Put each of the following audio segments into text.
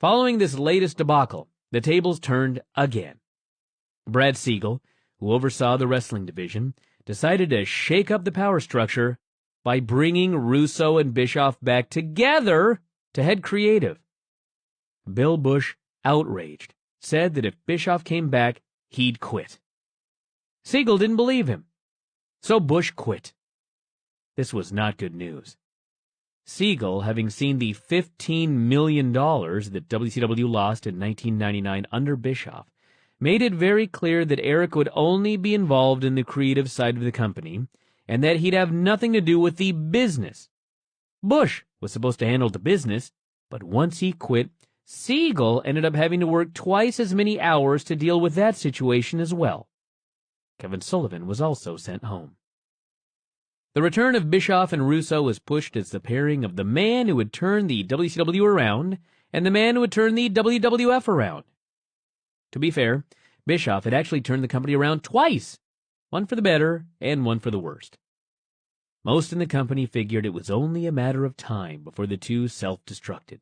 Following this latest debacle, the tables turned again. Brad Siegel, who oversaw the wrestling division, decided to shake up the power structure by bringing Russo and Bischoff back together to head creative. Bill Bush, outraged, said that if Bischoff came back, he'd quit. Siegel didn't believe him, so Bush quit. This was not good news. Siegel, having seen the $15 million that WCW lost in 1999 under Bischoff, made it very clear that Eric would only be involved in the creative side of the company and that he'd have nothing to do with the business. Bush was supposed to handle the business, but once he quit, Siegel ended up having to work twice as many hours to deal with that situation as well. Kevin Sullivan was also sent home. The return of Bischoff and Russo was pushed as the pairing of the man who would turn the WCW around and the man who would turn the WWF around. To be fair, Bischoff had actually turned the company around twice, one for the better and one for the worst. Most in the company figured it was only a matter of time before the two self-destructed.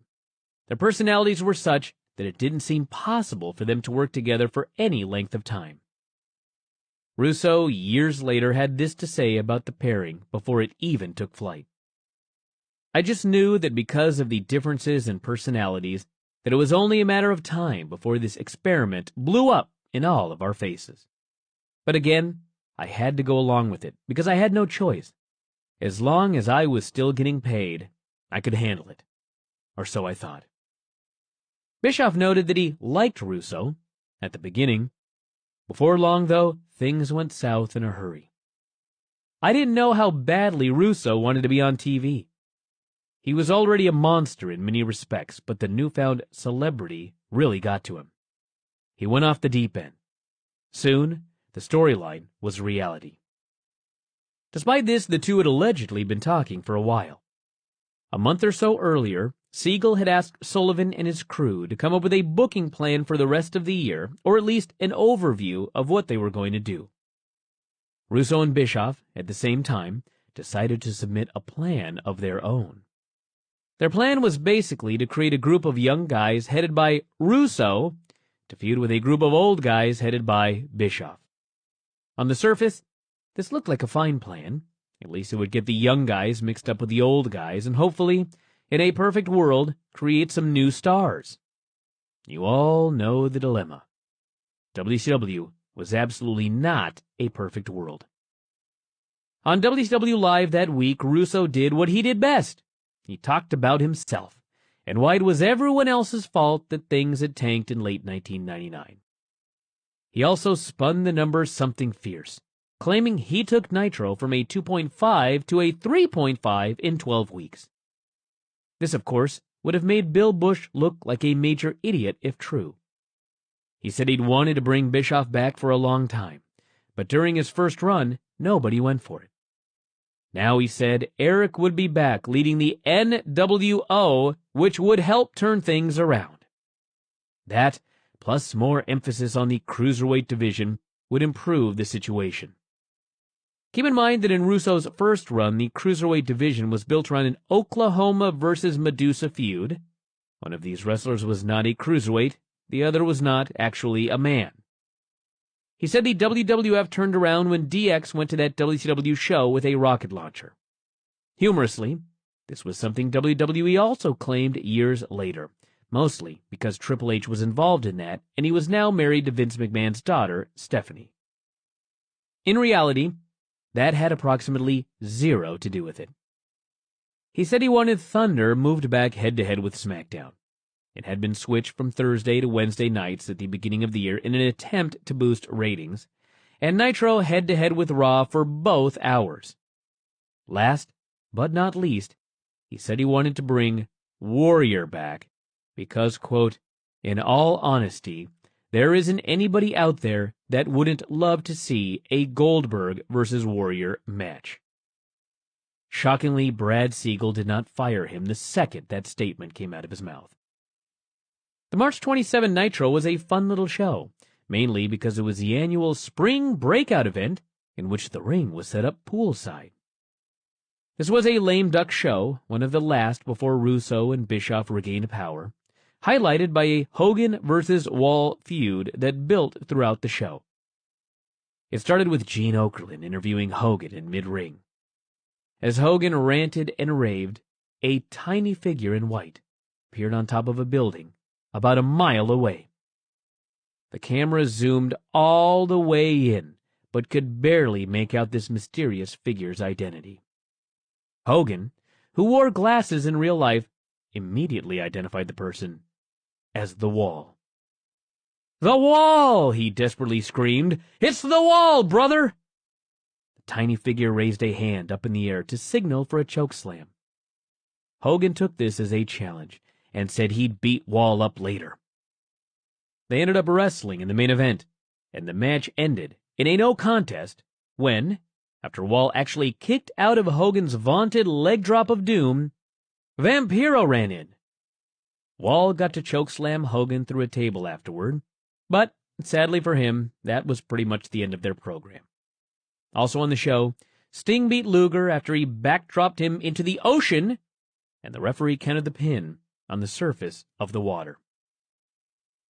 Their personalities were such that it didn't seem possible for them to work together for any length of time. Russo, years later, had this to say about the pairing before it even took flight. I just knew that because of the differences in personalities, that it was only a matter of time before this experiment blew up in all of our faces. But again, I had to go along with it because I had no choice. As long as I was still getting paid, I could handle it. Or so I thought. Bischoff noted that he liked Russo at the beginning. Before long, though, things went south in a hurry. I didn't know how badly Russo wanted to be on TV. He was already a monster in many respects, but the newfound celebrity really got to him. He went off the deep end. Soon, the storyline was reality. Despite this, the two had allegedly been talking for a while. A month or so earlier, Siegel had asked Sullivan and his crew to come up with a booking plan for the rest of the year, or at least an overview of what they were going to do. Russo and Bischoff, at the same time, decided to submit a plan of their own. Their plan was basically to create a group of young guys headed by Russo to feud with a group of old guys headed by Bischoff. On the surface, this looked like a fine plan. At least it would get the young guys mixed up with the old guys and hopefully, in a perfect world, create some new stars. You all know the dilemma. WCW was absolutely not a perfect world. On WCW Live that week, Russo did what he did best. He talked about himself, and why it was everyone else's fault that things had tanked in late 1999. He also spun the numbers something fierce, claiming he took Nitro from a 2.5 to a 3.5 in 12 weeks. This, of course, would have made Bill Bush look like a major idiot if true. He said he'd wanted to bring Bischoff back for a long time, but during his first run, nobody went for it. Now he said Eric would be back leading the NWO, which would help turn things around. That, plus more emphasis on the cruiserweight division, would improve the situation. Keep in mind that in Russo's first run, the cruiserweight division was built around an Oklahoma versus Medusa feud. One of these wrestlers was not a cruiserweight, the other was not actually a man. He said the WWF turned around when DX went to that WCW show with a rocket launcher. Humorously, this was something WWE also claimed years later, mostly because Triple H was involved in that, and he was now married to Vince McMahon's daughter, Stephanie. In reality, that had approximately zero to do with it. He said he wanted Thunder moved back head-to-head with SmackDown. It had been switched from Thursday to Wednesday nights at the beginning of the year in an attempt to boost ratings, and Nitro head-to-head with Raw for both hours. Last, but not least, he said he wanted to bring Warrior back because, quote, in all honesty, there isn't anybody out there that wouldn't love to see a Goldberg versus Warrior match. Shockingly, Brad Siegel did not fire him the second that statement came out of his mouth. The March 27 Nitro was a fun little show, mainly because it was the annual spring breakout event in which the ring was set up poolside. This was a lame duck show, one of the last before Russo and Bischoff regained power. highlighted by a Hogan versus Wall feud that built throughout the show. It started with Gene Okerlund interviewing Hogan in mid-ring. As Hogan ranted and raved, a tiny figure in white appeared on top of a building about a mile away. The camera zoomed all the way in, but could barely make out this mysterious figure's identity. Hogan, who wore glasses in real life, immediately identified the person as the Wall. "The Wall!" he desperately screamed. "It's the Wall, brother!" The tiny figure raised a hand up in the air to signal for a chokeslam. Hogan took this as a challenge and said he'd beat Wall up later. They ended up wrestling in the main event, and the match ended in a no contest when, after Wall actually kicked out of Hogan's vaunted leg drop of doom, Vampiro ran in. Wall got to chokeslam Hogan through a table afterward, but sadly for him, that was pretty much the end of their program. Also on the show, Sting beat Luger after he backdropped him into the ocean, and the referee counted the pin on the surface of the water.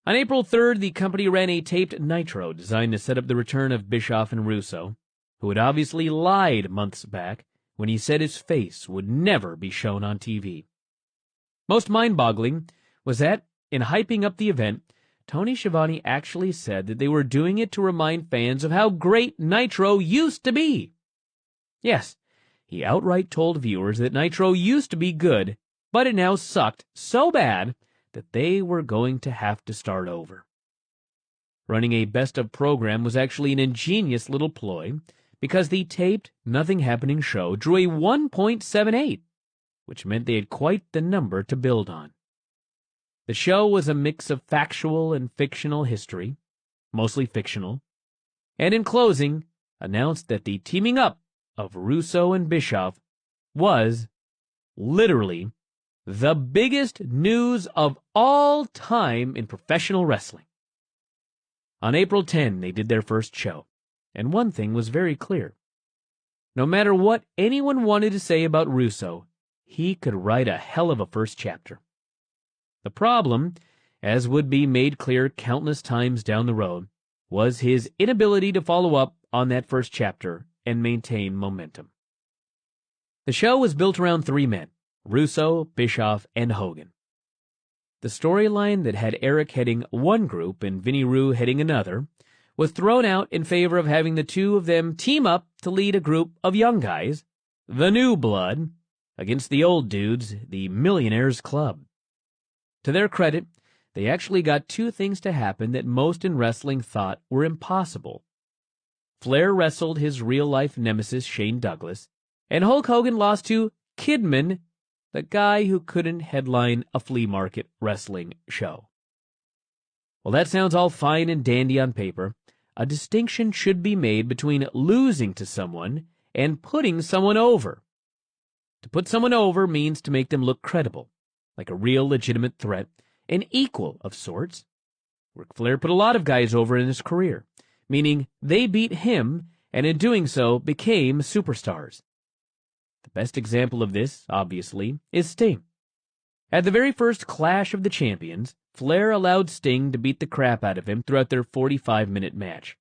On April 3rd, the company ran a taped Nitro designed to set up the return of Bischoff and Russo, who had obviously lied months back when he said his face would never be shown on TV. Most mind-boggling was that, in hyping up the event, Tony Schiavone actually said that they were doing it to remind fans of how great Nitro used to be. Yes, he outright told viewers that Nitro used to be good, but it now sucked so bad that they were going to have to start over. Running a best-of program was actually an ingenious little ploy, because the taped Nothing Happening show drew a 1.78, which meant they had quite the number to build on. The show was a mix of factual and fictional history, mostly fictional, and in closing, announced that the teaming up of Russo and Bischoff was, literally, the biggest news of all time in professional wrestling. On April 10, they did their first show, and one thing was very clear. No matter what anyone wanted to say about Russo, he could write a hell of a first chapter. The problem, as would be made clear countless times down the road, was his inability to follow up on that first chapter and maintain momentum. The show was built around three men, Russo, Bischoff, and Hogan. The storyline that had Eric heading one group and Vinnie Rue heading another was thrown out in favor of having the two of them team up to lead a group of young guys, the New Blood, against the old dudes, the Millionaires Club. To their credit, they actually got two things to happen that most in wrestling thought were impossible. Flair wrestled his real-life nemesis Shane Douglas, and Hulk Hogan lost to Kidman, the guy who couldn't headline a flea market wrestling show. Well, that sounds all fine and dandy on paper. A distinction should be made between losing to someone and putting someone over. To put someone over means to make them look credible, like a real legitimate threat, an equal of sorts. Ric Flair put a lot of guys over in his career, meaning they beat him and in doing so became superstars. The best example of this, obviously, is Sting. At the very first Clash of the Champions, Flair allowed Sting to beat the crap out of him throughout their 45-minute match.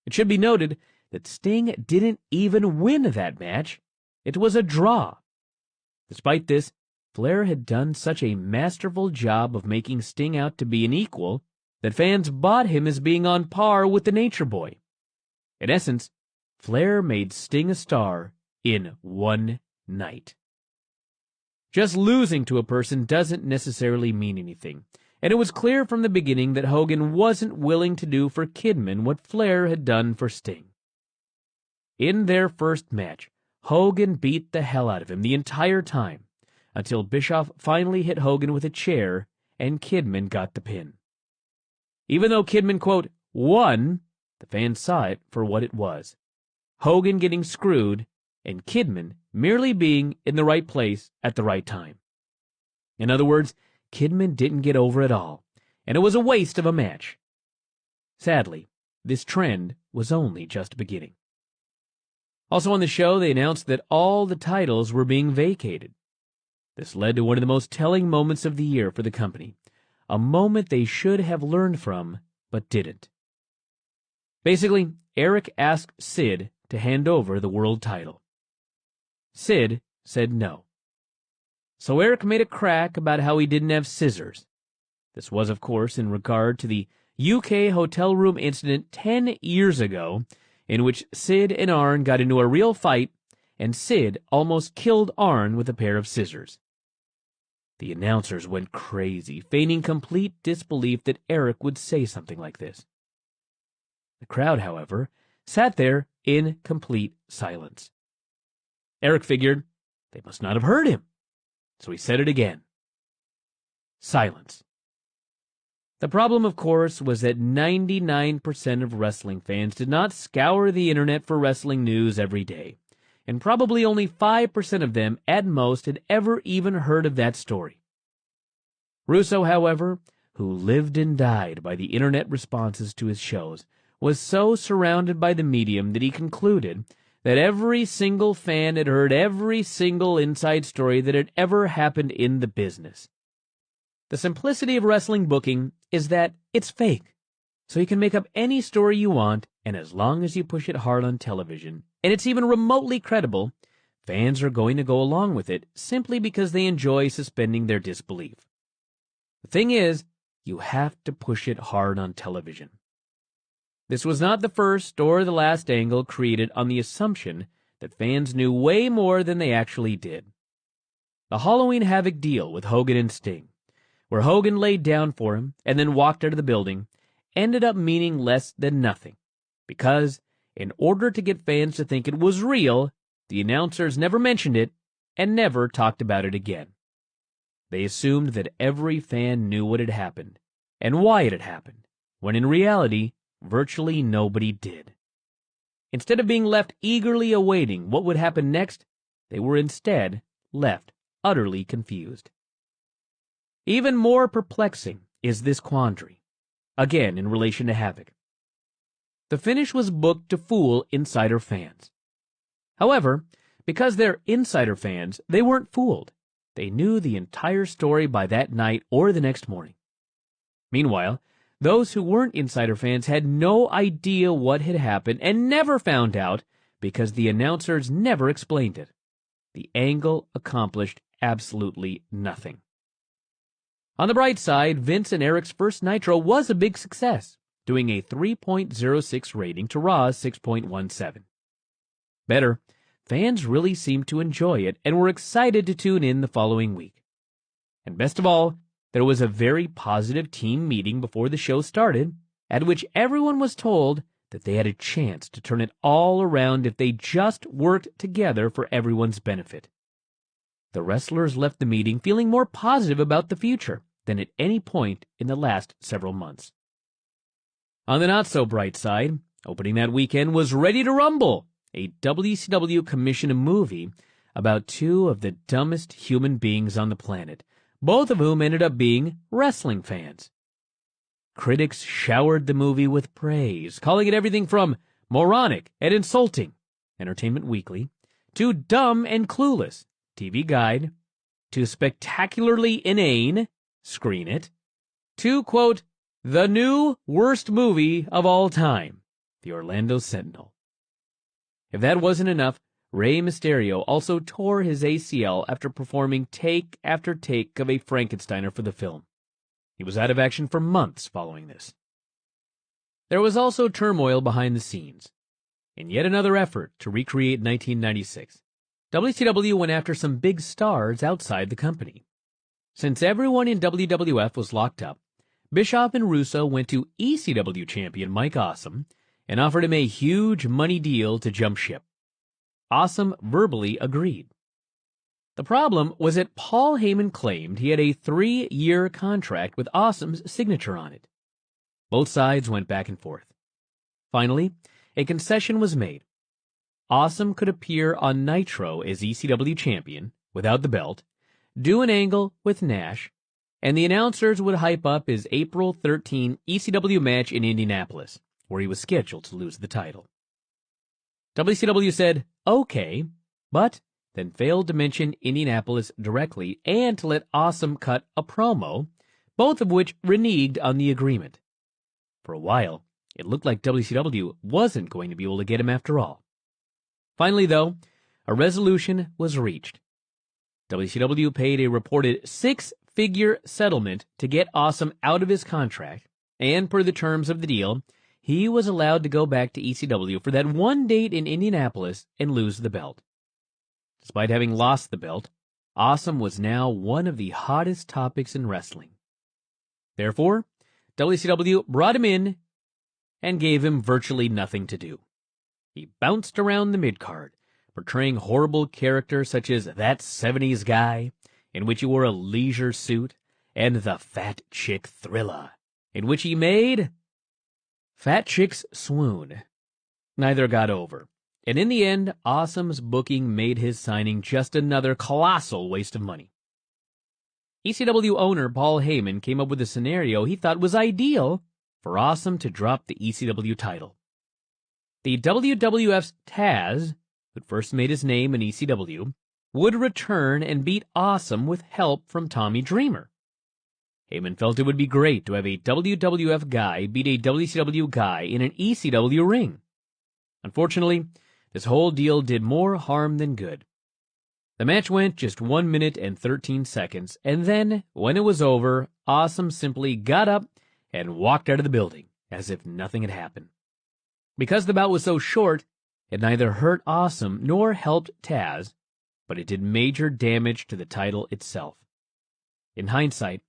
It should be noted that Sting didn't even win that match. It was a draw. Despite this, Flair had done such a masterful job of making Sting out to be an equal that fans bought him as being on par with the Nature Boy. In essence, Flair made Sting a star in one night. Just losing to a person doesn't necessarily mean anything, and it was clear from the beginning that Hogan wasn't willing to do for Kidman what Flair had done for Sting. In their first match, Hogan beat the hell out of him the entire time, until Bischoff finally hit Hogan with a chair and Kidman got the pin. Even though Kidman, quote, won, the fans saw it for what it was. Hogan getting screwed and Kidman merely being in the right place at the right time. In other words, Kidman didn't get over at all, and it was a waste of a match. Sadly, this trend was only just beginning. Also on the show, they announced that all the titles were being vacated. This led to one of the most telling moments of the year for the company, a moment they should have learned from, but didn't. Basically, Eric asked Sid to hand over the world title. Sid said no. So Eric made a crack about how he didn't have scissors. This was, of course, in regard to the UK hotel room incident 10 years ago, in which Sid and Arn got into a real fight, and Sid almost killed Arn with a pair of scissors. The announcers went crazy, feigning complete disbelief that Eric would say something like this. The crowd, however, sat there in complete silence. Eric figured they must not have heard him, so he said it again. Silence. The problem, of course, was that 99% of wrestling fans did not scour the internet for wrestling news every day, and probably only 5% of them, at most, had ever even heard of that story. Russo, however, who lived and died by the internet responses to his shows, was so surrounded by the medium that he concluded that every single fan had heard every single inside story that had ever happened in the business. The simplicity of wrestling booking is that it's fake, so you can make up any story you want, and as long as you push it hard on television, and it's even remotely credible, fans are going to go along with it simply because they enjoy suspending their disbelief. The thing is, you have to push it hard on television. This was not the first or the last angle created on the assumption that fans knew way more than they actually did. The Halloween Havoc deal with Hogan and Sting, where Hogan laid down for him and then walked out of the building, ended up meaning less than nothing, because in order to get fans to think it was real, the announcers never mentioned it and never talked about it again. They assumed that every fan knew what had happened and why it had happened, when in reality, virtually nobody did. Instead of being left eagerly awaiting what would happen next, they were instead left utterly confused. Even more perplexing is this quandary, again in relation to Havoc. The finish was booked to fool insider fans. However, because they're insider fans, they weren't fooled. They knew the entire story by that night or the next morning. Meanwhile, those who weren't insider fans had no idea what had happened and never found out because the announcers never explained it. The angle accomplished absolutely nothing. On the bright side, Vince and Eric's first Nitro was a big success, doing a 3.06 rating to Raw's 6.17. Better, fans really seemed to enjoy it and were excited to tune in the following week. And best of all, there was a very positive team meeting before the show started, at which everyone was told that they had a chance to turn it all around if they just worked together for everyone's benefit. The wrestlers left the meeting feeling more positive about the future than at any point in the last several months. On the not-so-bright side, opening that weekend was Ready to Rumble, a WCW commissioned movie about two of the dumbest human beings on the planet, both of whom ended up being wrestling fans. Critics showered the movie with praise, calling it everything from moronic and insulting, Entertainment Weekly, to dumb and clueless, TV Guide, to spectacularly inane, Screen It, to, quote, the new worst movie of all time, the Orlando Sentinel. If that wasn't enough, Rey Mysterio also tore his ACL after performing take after take of a Frankensteiner for the film. He was out of action for months following this. There was also turmoil behind the scenes. In yet another effort to recreate 1996, WCW went after some big stars outside the company. Since everyone in WWF was locked up, Bischoff and Russo went to ECW champion Mike Awesome and offered him a huge money deal to jump ship. Awesome verbally agreed. The problem was that Paul Heyman claimed he had a 3-year contract with Awesome's signature on it. Both sides went back and forth. Finally, a concession was made. Awesome could appear on Nitro as ECW champion, without the belt, do an angle with Nash, and the announcers would hype up his April 13 ECW match in Indianapolis, where he was scheduled to lose the title. WCW said, okay, but then failed to mention Indianapolis directly and to let Awesome cut a promo, both of which reneged on the agreement. For a while, it looked like WCW wasn't going to be able to get him after all. Finally, though, a resolution was reached. WCW paid a reported six-figure settlement to get Awesome out of his contract, and per the terms of the deal, he was allowed to go back to ECW for that one date in Indianapolis and lose the belt. Despite having lost the belt, Awesome was now one of the hottest topics in wrestling. Therefore, WCW brought him in and gave him virtually nothing to do. He bounced around the mid-card, portraying horrible characters such as That 70s Guy, in which he wore a leisure suit, and the Fat Chick Thriller, in which he made fat chicks swoon. Neither got over, and in the end, Awesome's booking made his signing just another colossal waste of money. ECW owner Paul Heyman came up with a scenario he thought was ideal for Awesome to drop the ECW title. The WWF's Taz, who'd first made his name in ECW, would return and beat Awesome with help from Tommy Dreamer. Heyman felt it would be great to have a WWF guy beat a WCW guy in an ECW ring. Unfortunately, this whole deal did more harm than good. The match went just 1 minute and 13 seconds, and then, when it was over, Awesome simply got up and walked out of the building, as if nothing had happened. Because the bout was so short, it neither hurt Awesome nor helped Taz, but it did major damage to the title itself. In hindsight,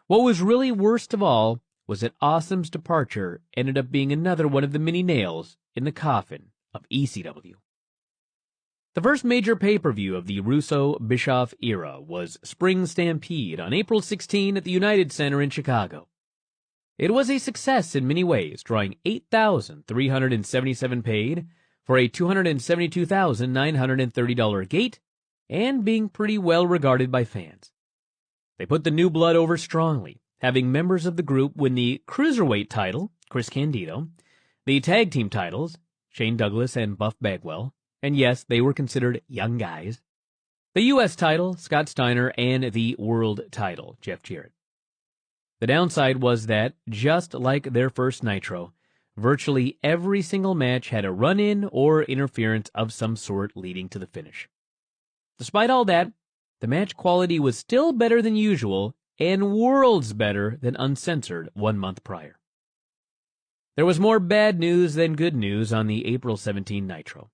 what was really worst of all was that Awesome's departure ended up being another one of the many nails in the coffin of ECW. The first major pay-per-view of the Russo-Bischoff era was Spring Stampede on April 16 at the United Center in Chicago. It was a success in many ways, drawing 8,377 paid for a $272,930 gate and being pretty well regarded by fans. They put the new blood over strongly, having members of the group win the Cruiserweight title, Chris Candido, the tag team titles, Shane Douglas and Buff Bagwell, and yes, they were considered young guys, the U.S. title, Scott Steiner, and the world title, Jeff Jarrett. The downside was that, just like their first Nitro, virtually every single match had a run-in or interference of some sort leading to the finish. Despite all that, the match quality was still better than usual and worlds better than uncensored 1 month prior. There was more bad news than good news on the April 17 Nitro.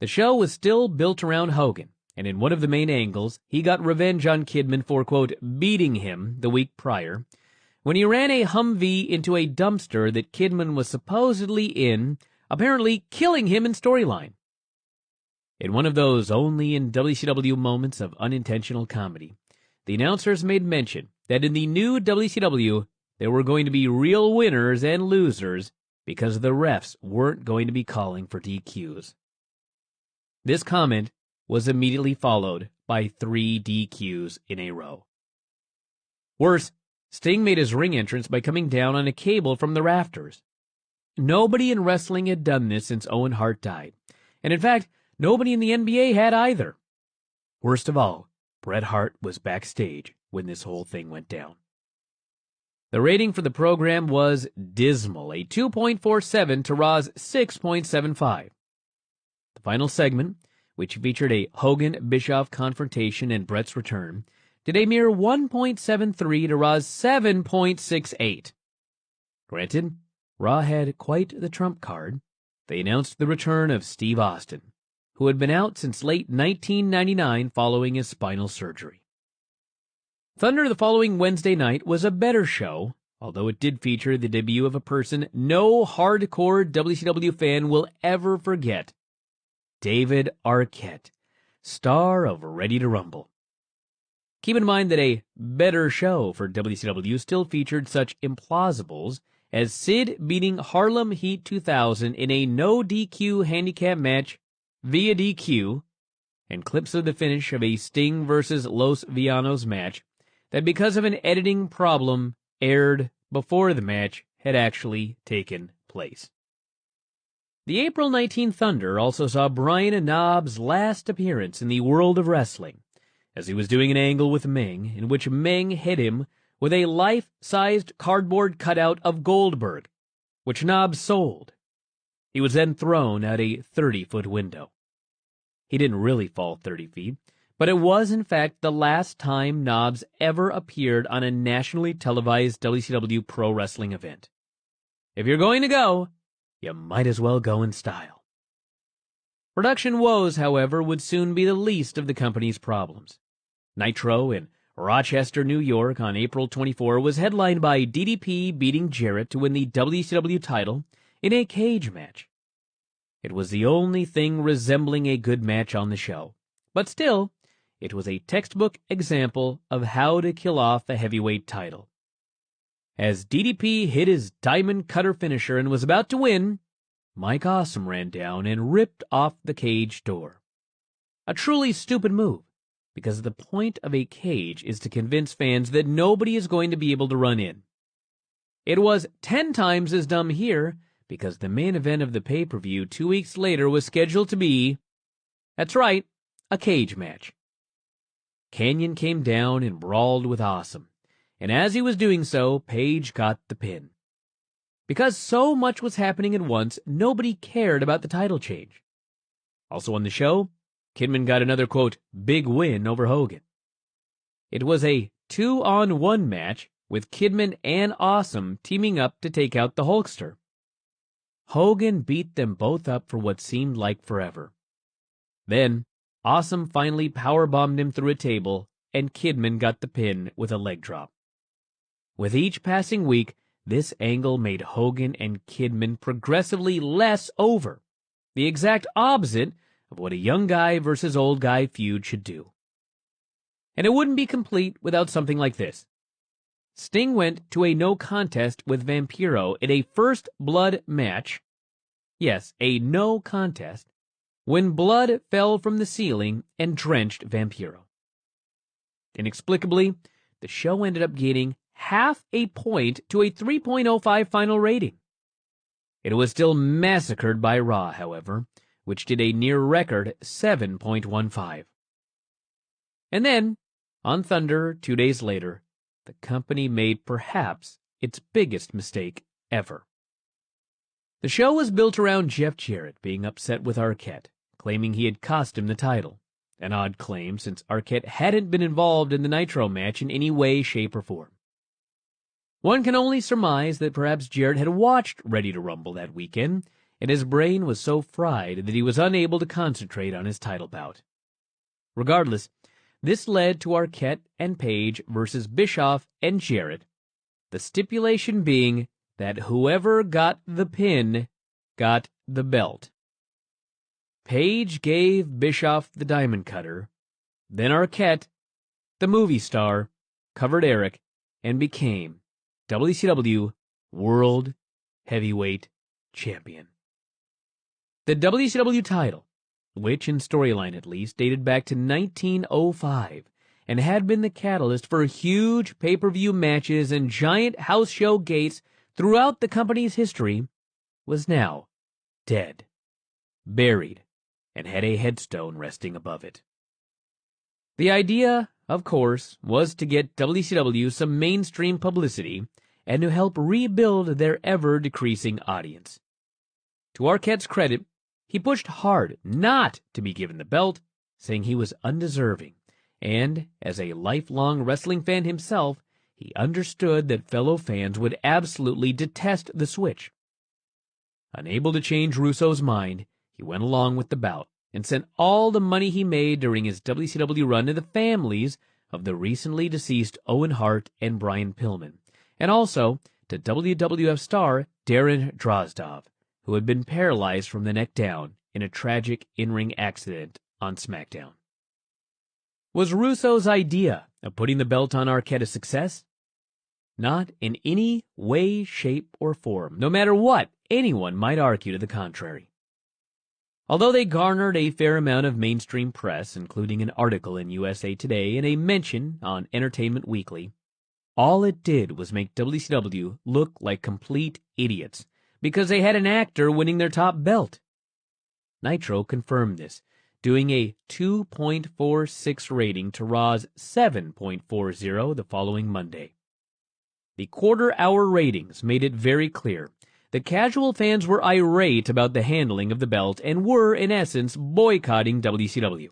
The show was still built around Hogan, and in one of the main angles, he got revenge on Kidman for, quote, beating him the week prior, when he ran a Humvee into a dumpster that Kidman was supposedly in, apparently killing him in storyline. In one of those only in WCW moments of unintentional comedy, the announcers made mention that in the new WCW, there were going to be real winners and losers because the refs weren't going to be calling for DQs. This comment was immediately followed by 3 DQs in a row. Worse, Sting made his ring entrance by coming down on a cable from the rafters. Nobody in wrestling had done this since Owen Hart died, and in fact, nobody in the NBA had either. Worst of all, Bret Hart was backstage when this whole thing went down. The rating for the program was dismal, a 2.47 to Raw's 6.75. The final segment, which featured a Hogan-Bischoff confrontation and Bret's return, did a mere 1.73 to Raw's 7.68. Granted, Raw had quite the trump card. They announced the return of Steve Austin, who had been out since late 1999 following his spinal surgery. Thunder the following Wednesday night was a better show, although it did feature the debut of a person no hardcore WCW fan will ever forget, David Arquette, star of Ready to Rumble. Keep in mind that a better show for WCW still featured such implausibles as Sid beating Harlem Heat 2000 in a no-DQ handicap match via DQ, and clips of the finish of a Sting vs. Los Villanos match that because of an editing problem aired before the match had actually taken place. The April 19 Thunder also saw Bryan Knob's last appearance in the world of wrestling, as he was doing an angle with Meng, in which Meng hit him with a life-sized cardboard cutout of Goldberg, which Knobbs sold. He was then thrown out a 30-foot window. He didn't really fall 30 feet, but it was in fact the last time Knobbs ever appeared on a nationally televised WCW pro wrestling event. If you're going to go, you might as well go in style. Production woes, however, would soon be the least of the company's problems. Nitro in Rochester, New York on April 24 was headlined by DDP beating Jarrett to win the WCW title in a cage match. It was the only thing resembling a good match on the show, but still, it was a textbook example of how to kill off a heavyweight title. As DDP hit his diamond cutter finisher and was about to win, Mike Awesome ran down and ripped off the cage door. A truly stupid move, because the point of a cage is to convince fans that nobody is going to be able to run in. It was 10 times as dumb here, because the main event of the pay-per-view 2 weeks later was scheduled to be, that's right, a cage match. Kanyon came down and brawled with Awesome, and as he was doing so, Page got the pin. Because so much was happening at once, nobody cared about the title change. Also on the show, Kidman got another, quote, big win over Hogan. It was a 2-on-1 match with Kidman and Awesome teaming up to take out the Hulkster. Hogan beat them both up for what seemed like forever. Then, Awesome finally powerbombed him through a table, and Kidman got the pin with a leg drop. With each passing week, this angle made Hogan and Kidman progressively less over, the exact opposite of what a young guy versus old guy feud should do. And it wouldn't be complete without something like this. Sting went to a no contest with Vampiro in a first blood match. Yes, a no contest, when blood fell from the ceiling and drenched Vampiro. Inexplicably, the show ended up gaining half a point to a 3.05 final rating. It was still massacred by Raw, however, which did a near-record 7.15. And then, on Thunder, 2 days later, the company made perhaps its biggest mistake ever. The show was built around Jeff Jarrett being upset with Arquette, claiming he had cost him the title. An odd claim, since Arquette hadn't been involved in the Nitro match in any way, shape, or form. One can only surmise that perhaps Jarrett had watched Ready to Rumble that weekend, and his brain was so fried that he was unable to concentrate on his title bout. Regardless, this led to Arquette and Page versus Bischoff and Jarrett, the stipulation being that whoever got the pin got the belt. Page gave Bischoff the diamond cutter, then Arquette, the movie star, covered Eric and became WCW World Heavyweight Champion. The WCW title, which in storyline at least dated back to 1905 and had been the catalyst for huge pay-per-view matches and giant house show gates throughout the company's history, was now dead, buried, and had a headstone resting above it. The idea, of course, was to get WCW some mainstream publicity and to help rebuild their ever-decreasing audience. To Arquette's credit, he pushed hard not to be given the belt, saying he was undeserving, and, as a lifelong wrestling fan himself, he understood that fellow fans would absolutely detest the switch. Unable to change Russo's mind, he went along with the bout and sent all the money he made during his WCW run to the families of the recently deceased Owen Hart and Brian Pillman, and also to WWF star Darren Drozdov, who had been paralyzed from the neck down in a tragic in-ring accident on SmackDown. Was Russo's idea of putting the belt on Arquette a success? Not in any way, shape, or form, no matter what anyone might argue to the contrary. Although they garnered a fair amount of mainstream press, including an article in USA Today and a mention on Entertainment Weekly, all it did was make WCW look like complete idiots because they had an actor winning their top belt. Nitro confirmed this, doing a 2.46 rating to Raw's 7.40 the following Monday. The quarter-hour ratings made it very clear that casual fans were irate about the handling of the belt and were, in essence, boycotting WCW.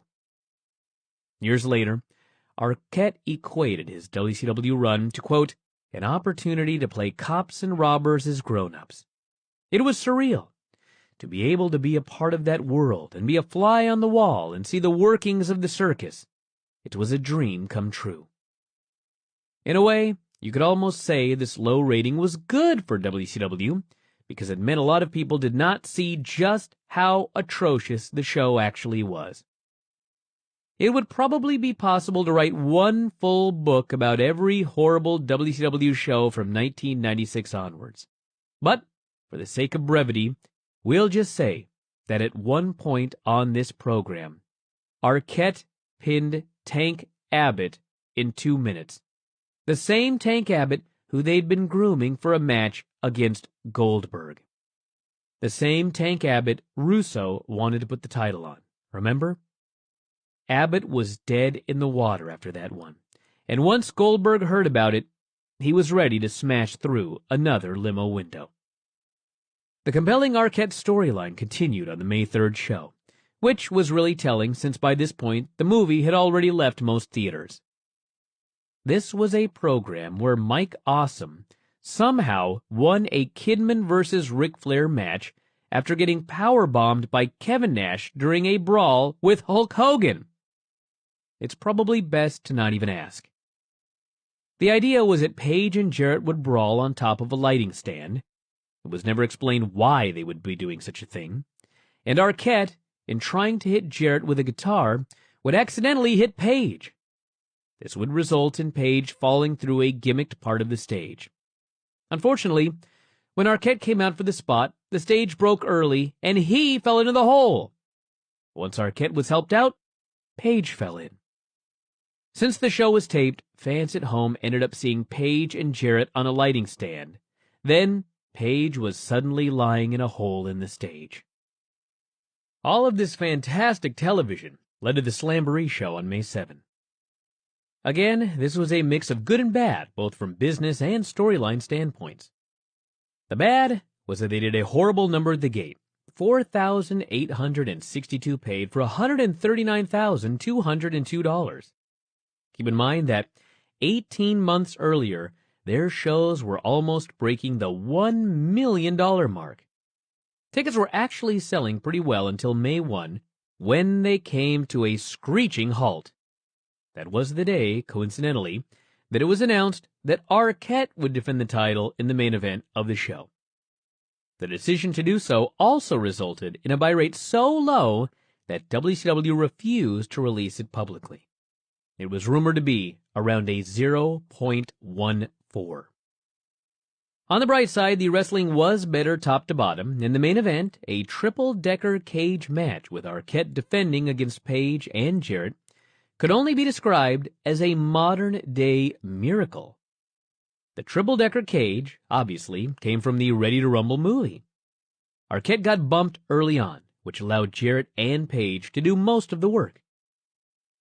Years later, Arquette equated his WCW run to, quote, an opportunity to play cops and robbers as grown-ups. It was surreal to be able to be a part of that world and be a fly on the wall and see the workings of the circus. It was a dream come true. In a way, you could almost say this low rating was good for WCW because it meant a lot of people did not see just how atrocious the show actually was. It would probably be possible to write one full book about every horrible WCW show from 1996 onwards. But, for the sake of brevity, we'll just say that at one point on this program, Arquette pinned Tank Abbott in 2 minutes. The same Tank Abbott who they'd been grooming for a match against Goldberg. The same Tank Abbott Russo wanted to put the title on. Remember? Abbott was dead in the water after that one, and once Goldberg heard about it, he was ready to smash through another limo window. The compelling Arquette storyline continued on the May 3rd show, which was really telling since by this point the movie had already left most theaters. This was a program where Mike Awesome somehow won a Kidman vs. Ric Flair match after getting powerbombed by Kevin Nash during a brawl with Hulk Hogan. It's probably best to not even ask. The idea was that Page and Jarrett would brawl on top of a lighting stand. It was never explained why they would be doing such a thing. And Arquette, in trying to hit Jarrett with a guitar, would accidentally hit Page. This would result in Page falling through a gimmicked part of the stage. Unfortunately, when Arquette came out for the spot, the stage broke early, and he fell into the hole. Once Arquette was helped out, Page fell in. Since the show was taped, fans at home ended up seeing Page and Jarrett on a lighting stand. Then, Page was suddenly lying in a hole in the stage. All of this fantastic television led to the Slamboree show on May 7. Again, this was a mix of good and bad, both from business and storyline standpoints. The bad was that they did a horrible number at the gate. 4,862 paid for $139,202. Keep in mind that 18 months earlier, their shows were almost breaking the $1 million mark. Tickets were actually selling pretty well until May 1, when they came to a screeching halt. That was the day, coincidentally, that it was announced that Arquette would defend the title in the main event of the show. The decision to do so also resulted in a buy rate so low that WCW refused to release it publicly. It was rumored to be around a 0.14. On the bright side, the wrestling was better top to bottom. In the main event, a triple-decker cage match with Arquette defending against Page and Jarrett could only be described as a modern-day miracle. The triple-decker cage, obviously, came from the Ready to Rumble movie. Arquette got bumped early on, which allowed Jarrett and Page to do most of the work.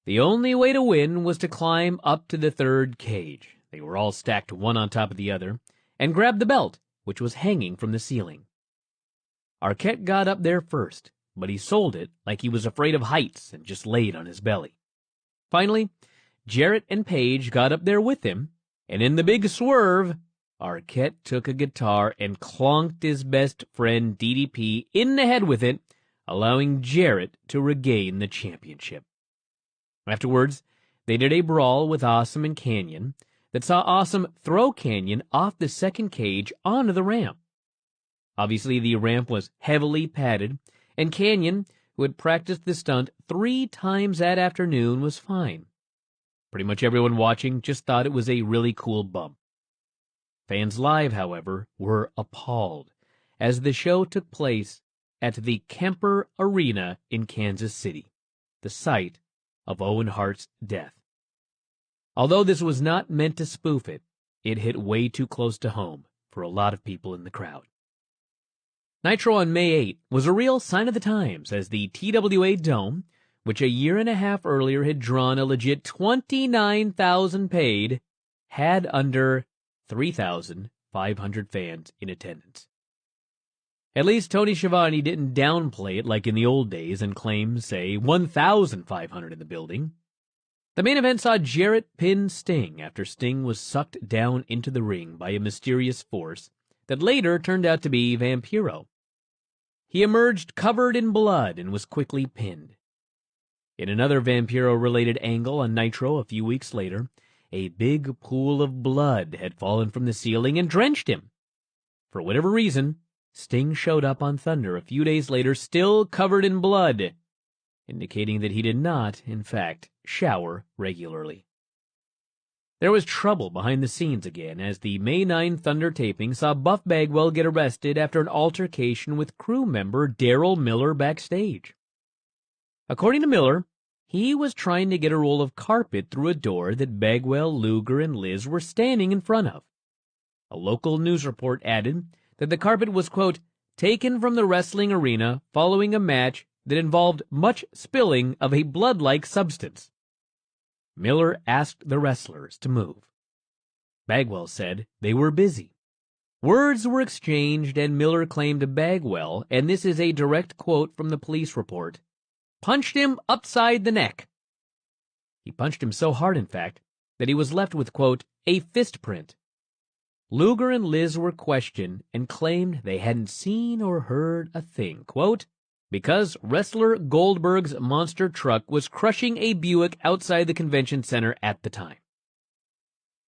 The only way to win was to climb up to the third cage. They were all stacked one on top of the other, and grab the belt, which was hanging from the ceiling. Arquette got up there first, but he sold it like he was afraid of heights and just laid on his belly. Finally, Jarrett and Page got up there with him, and in the big swerve, Arquette took a guitar and clonked his best friend DDP in the head with it, allowing Jarrett to regain the championship. Afterwards, they did a brawl with Awesome and Canyon that saw Awesome throw Canyon off the second cage onto the ramp. Obviously, the ramp was heavily padded, and Canyon, who had practiced the stunt 3 times that afternoon, was fine. Pretty much everyone watching just thought it was a really cool bump. Fans live, however, were appalled, as the show took place at the Kemper Arena in Kansas City, the site of Owen Hart's death. Although this was not meant to spoof it, it hit way too close to home for a lot of people in the crowd. Nitro on May 8 was a real sign of the times, as the TWA Dome, which a year and a half earlier had drawn a legit 29,000 paid, had under 3,500 fans in attendance. At least Tony Schiavone didn't downplay it like in the old days and claim, say, 1,500 in the building. The main event saw Jarrett pin Sting after Sting was sucked down into the ring by a mysterious force that later turned out to be Vampiro. He emerged covered in blood and was quickly pinned. In another Vampiro-related angle on Nitro a few weeks later, a big pool of blood had fallen from the ceiling and drenched him. For whatever reason, Sting showed up on Thunder a few days later still covered in blood, indicating that he did not, in fact, shower regularly. There was trouble behind the scenes again as the May 9 Thunder taping saw Buff Bagwell get arrested after an altercation with crew member Daryl Miller backstage. According to Miller, he was trying to get a roll of carpet through a door that Bagwell, Luger, and Liz were standing in front of. A local news report added that the carpet was, quote, taken from the wrestling arena following a match that involved much spilling of a blood-like substance. Miller asked the wrestlers to move. Bagwell said they were busy. Words were exchanged, and Miller claimed Bagwell, and this is a direct quote from the police report, punched him upside the neck. He punched him so hard, in fact, that he was left with, quote, a fist print. Luger and Liz were questioned and claimed they hadn't seen or heard a thing, quote, because wrestler Goldberg's monster truck was crushing a Buick outside the convention center at the time.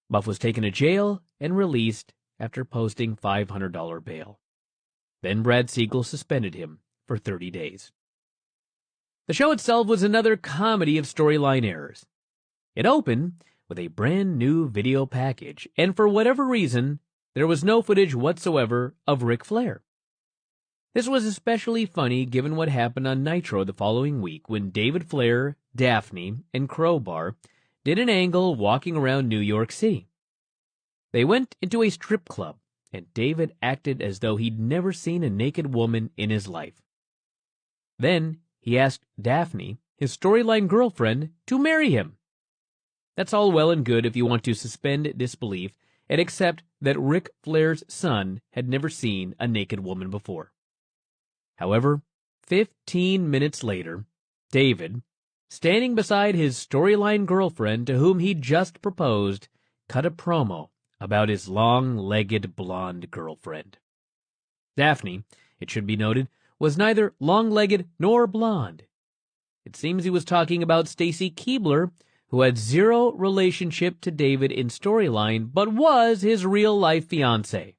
Buff was taken to jail and released after posting $500 bail. Then Brad Siegel suspended him for 30 days. The show itself was another comedy of storyline errors. It opened with a brand new video package, and for whatever reason, there was no footage whatsoever of Ric Flair. This was especially funny given what happened on Nitro the following week when David Flair, Daphne, and Crowbar did an angle walking around New York City. They went into a strip club, and David acted as though he'd never seen a naked woman in his life. Then he asked Daphne, his storyline girlfriend, to marry him. That's all well and good if you want to suspend disbelief and accept that Ric Flair's son had never seen a naked woman before. However, 15 minutes later, David, standing beside his storyline girlfriend to whom he just proposed, cut a promo about his long-legged blonde girlfriend. Daphne, it should be noted, was neither long-legged nor blonde. It seems he was talking about Stacy Keibler, who had zero relationship to David in storyline, but was his real-life fiancée.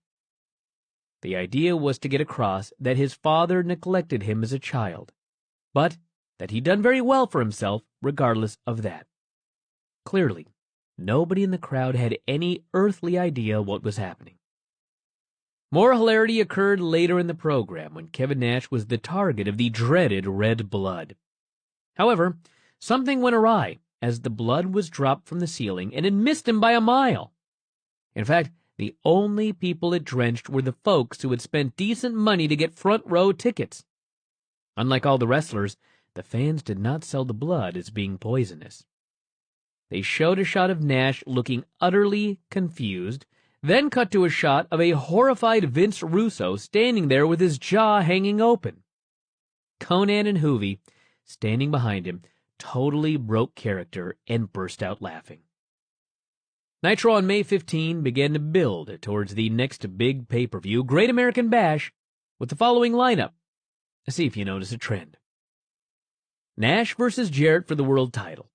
The idea was to get across that his father neglected him as a child, but that he'd done very well for himself regardless of that. Clearly, nobody in the crowd had any earthly idea what was happening. More hilarity occurred later in the program when Kevin Nash was the target of the dreaded red blood. However, something went awry as the blood was dropped from the ceiling and it missed him by a mile. In fact, the only people it drenched were the folks who had spent decent money to get front row tickets. Unlike all the wrestlers, the fans did not sell the blood as being poisonous. They showed a shot of Nash looking utterly confused, then cut to a shot of a horrified Vince Russo standing there with his jaw hanging open. Conan and Hoovy, standing behind him, totally broke character and burst out laughing. Nitro on May 15 began to build towards the next big pay-per-view, Great American Bash, with the following lineup. See if you notice a trend. Nash versus Jarrett for the world title.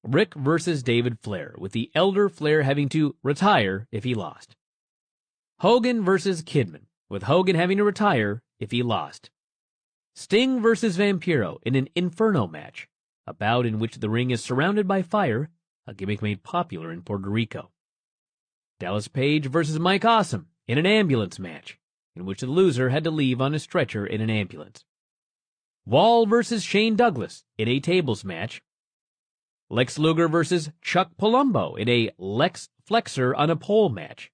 Rick versus David Flair, with the elder Flair having to retire if he lost. Hogan versus Kidman, with Hogan having to retire if he lost. Sting versus Vampiro in an Inferno match, a bout in which the ring is surrounded by fire, a gimmick made popular in Puerto Rico. Dallas Page versus Mike Awesome in an ambulance match, in which the loser had to leave on a stretcher in an ambulance. Wall versus Shane Douglas in a tables match. Lex Luger versus Chuck Palumbo in a Lex Flexor on a pole match.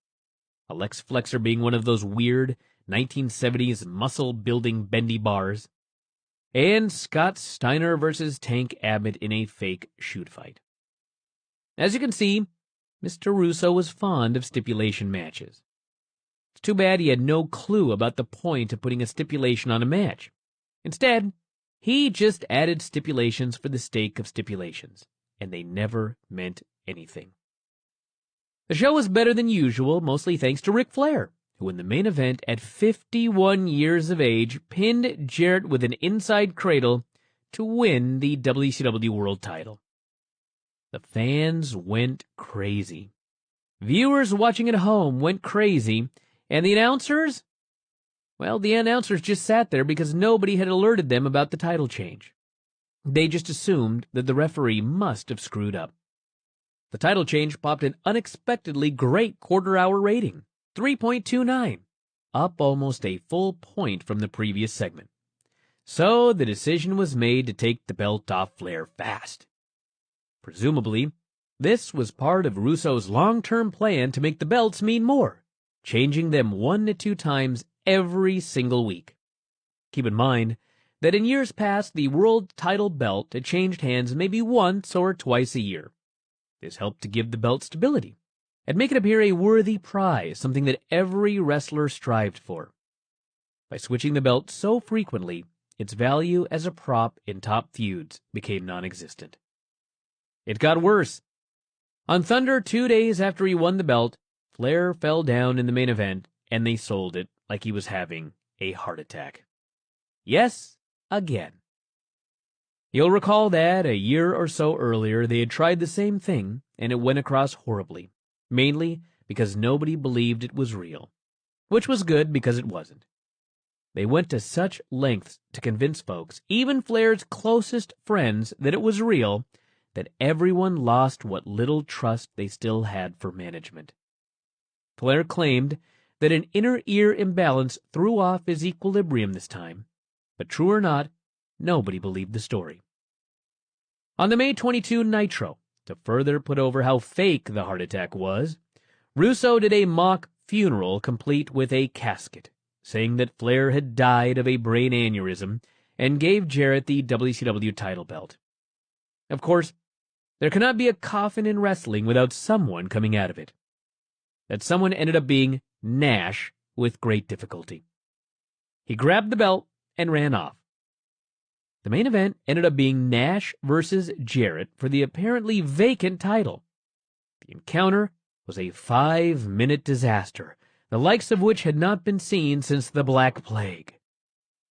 A Lex Flexor being one of those weird 1970s muscle-building bendy bars. And Scott Steiner versus Tank Abbott in a fake shoot fight. As you can see, Mr. Russo was fond of stipulation matches. It's too bad he had no clue about the point of putting a stipulation on a match. Instead, he just added stipulations for the sake of stipulations, and they never meant anything. The show was better than usual, mostly thanks to Ric Flair, who in the main event at 51 years of age pinned Jarrett with an inside cradle to win the WCW World title. The fans went crazy. Viewers watching at home went crazy, and the announcers? Well, the announcers just sat there because nobody had alerted them about the title change. They just assumed that the referee must have screwed up. The title change popped an unexpectedly great quarter-hour rating, 3.29, up almost a full point from the previous segment. So the decision was made to take the belt off Flair fast. Presumably, this was part of Russo's long-term plan to make the belts mean more, changing them 1 to 2 times every single week. Keep in mind that in years past, the world title belt had changed hands maybe once or twice a year. This helped to give the belt stability and make it appear a worthy prize, something that every wrestler strived for. By switching the belt so frequently, its value as a prop in top feuds became non-existent. It got worse. On Thunder, 2 days after he won the belt, Flair fell down in the main event, and they sold it like he was having a heart attack. Yes, again. You'll recall that a year or so earlier they had tried the same thing, and it went across horribly, mainly because nobody believed it was real, which was good because it wasn't. They went to such lengths to convince folks, even Flair's closest friends, that it was real, that everyone lost what little trust they still had for management. Flair claimed that an inner ear imbalance threw off his equilibrium this time, but true or not, nobody believed the story. On the May 22 Nitro, to further put over how fake the heart attack was, Russo did a mock funeral complete with a casket, saying that Flair had died of a brain aneurysm and gave Jarrett the WCW title belt. Of course, there cannot be a coffin in wrestling without someone coming out of it. That someone ended up being Nash with great difficulty. He grabbed the belt and ran off. The main event ended up being Nash versus Jarrett for the apparently vacant title. The encounter was a 5-minute disaster, the likes of which had not been seen since the Black Plague.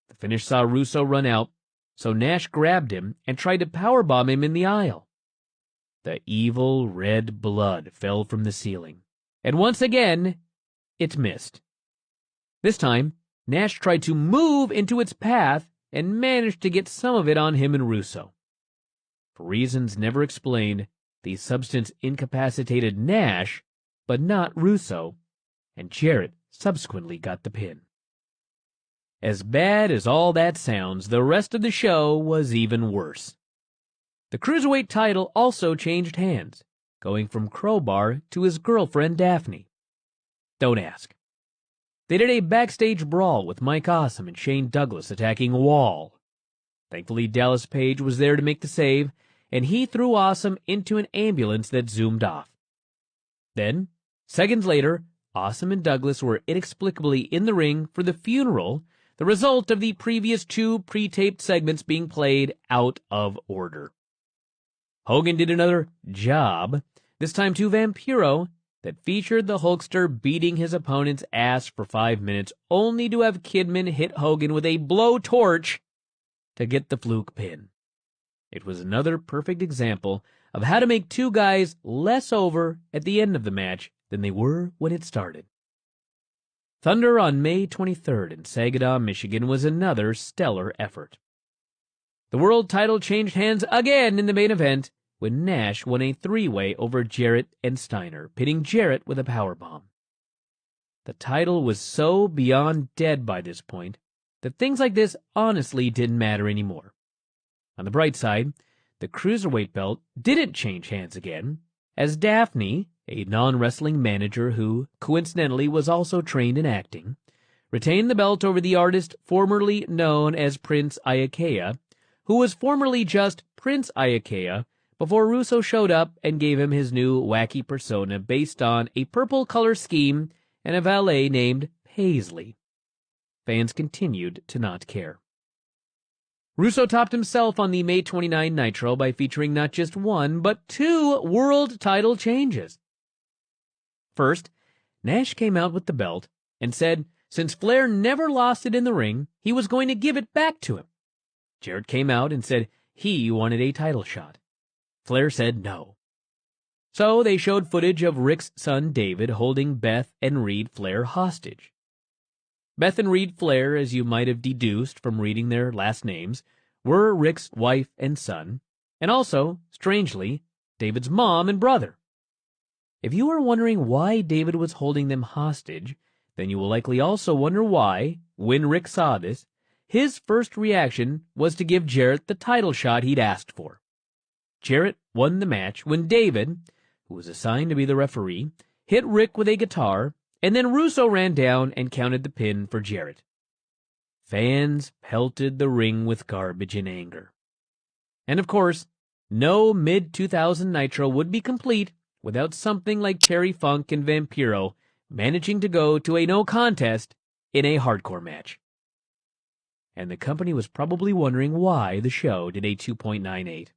The finish saw Russo run out, so Nash grabbed him and tried to powerbomb him in the aisle. The evil red blood fell from the ceiling, and once again, it missed. This time, Nash tried to move into its path and managed to get some of it on him and Russo. For reasons never explained, the substance incapacitated Nash, but not Russo, and Jarrett subsequently got the pin. As bad as all that sounds, the rest of the show was even worse. The Cruiserweight title also changed hands, going from Crowbar to his girlfriend Daphne. Don't ask. They did a backstage brawl with Mike Awesome and Shane Douglas attacking Wall. Thankfully, Dallas Page was there to make the save, and he threw Awesome into an ambulance that zoomed off. Then, seconds later, Awesome and Douglas were inexplicably in the ring for the funeral, the result of the previous 2 pre-taped segments being played out of order. Hogan did another job, this time to Vampiro, that featured the Hulkster beating his opponent's ass for 5 minutes, only to have Kidman hit Hogan with a blowtorch to get the fluke pin. It was another perfect example of how to make 2 guys less over at the end of the match than they were when it started. Thunder on May 23rd in Saginaw, Michigan was another stellar effort. The world title changed hands again in the main event when Nash won a 3-way over Jarrett and Steiner, pinning Jarrett with a powerbomb. The title was so beyond dead by this point that things like this honestly didn't matter anymore. On the bright side, the Cruiserweight belt didn't change hands again, as Daphne, a non-wrestling manager who, coincidentally, was also trained in acting, retained the belt over the artist formerly known as Prince Iaukea, who was formerly just Prince Iaukea, before Russo showed up and gave him his new wacky persona based on a purple color scheme and a valet named Paisley. Fans continued to not care. Russo topped himself on the May 29 Nitro by featuring not just one, but two world title changes. First, Nash came out with the belt and said since Flair never lost it in the ring, he was going to give it back to him. Jarrett came out and said he wanted a title shot. Flair said no. So they showed footage of Rick's son David holding Beth and Reed Flair hostage. Beth and Reed Flair, as you might have deduced from reading their last names, were Rick's wife and son, and also, strangely, David's mom and brother. If you are wondering why David was holding them hostage, then you will likely also wonder why, when Rick saw this, his first reaction was to give Jarrett the title shot he'd asked for. Jarrett won the match when David, who was assigned to be the referee, hit Rick with a guitar, and then Russo ran down and counted the pin for Jarrett. Fans pelted the ring with garbage and anger. And of course, no mid-2000 Nitro would be complete without something like Terry Funk and Vampiro managing to go to a no contest in a hardcore match. And the company was probably wondering why the show did a 2.98.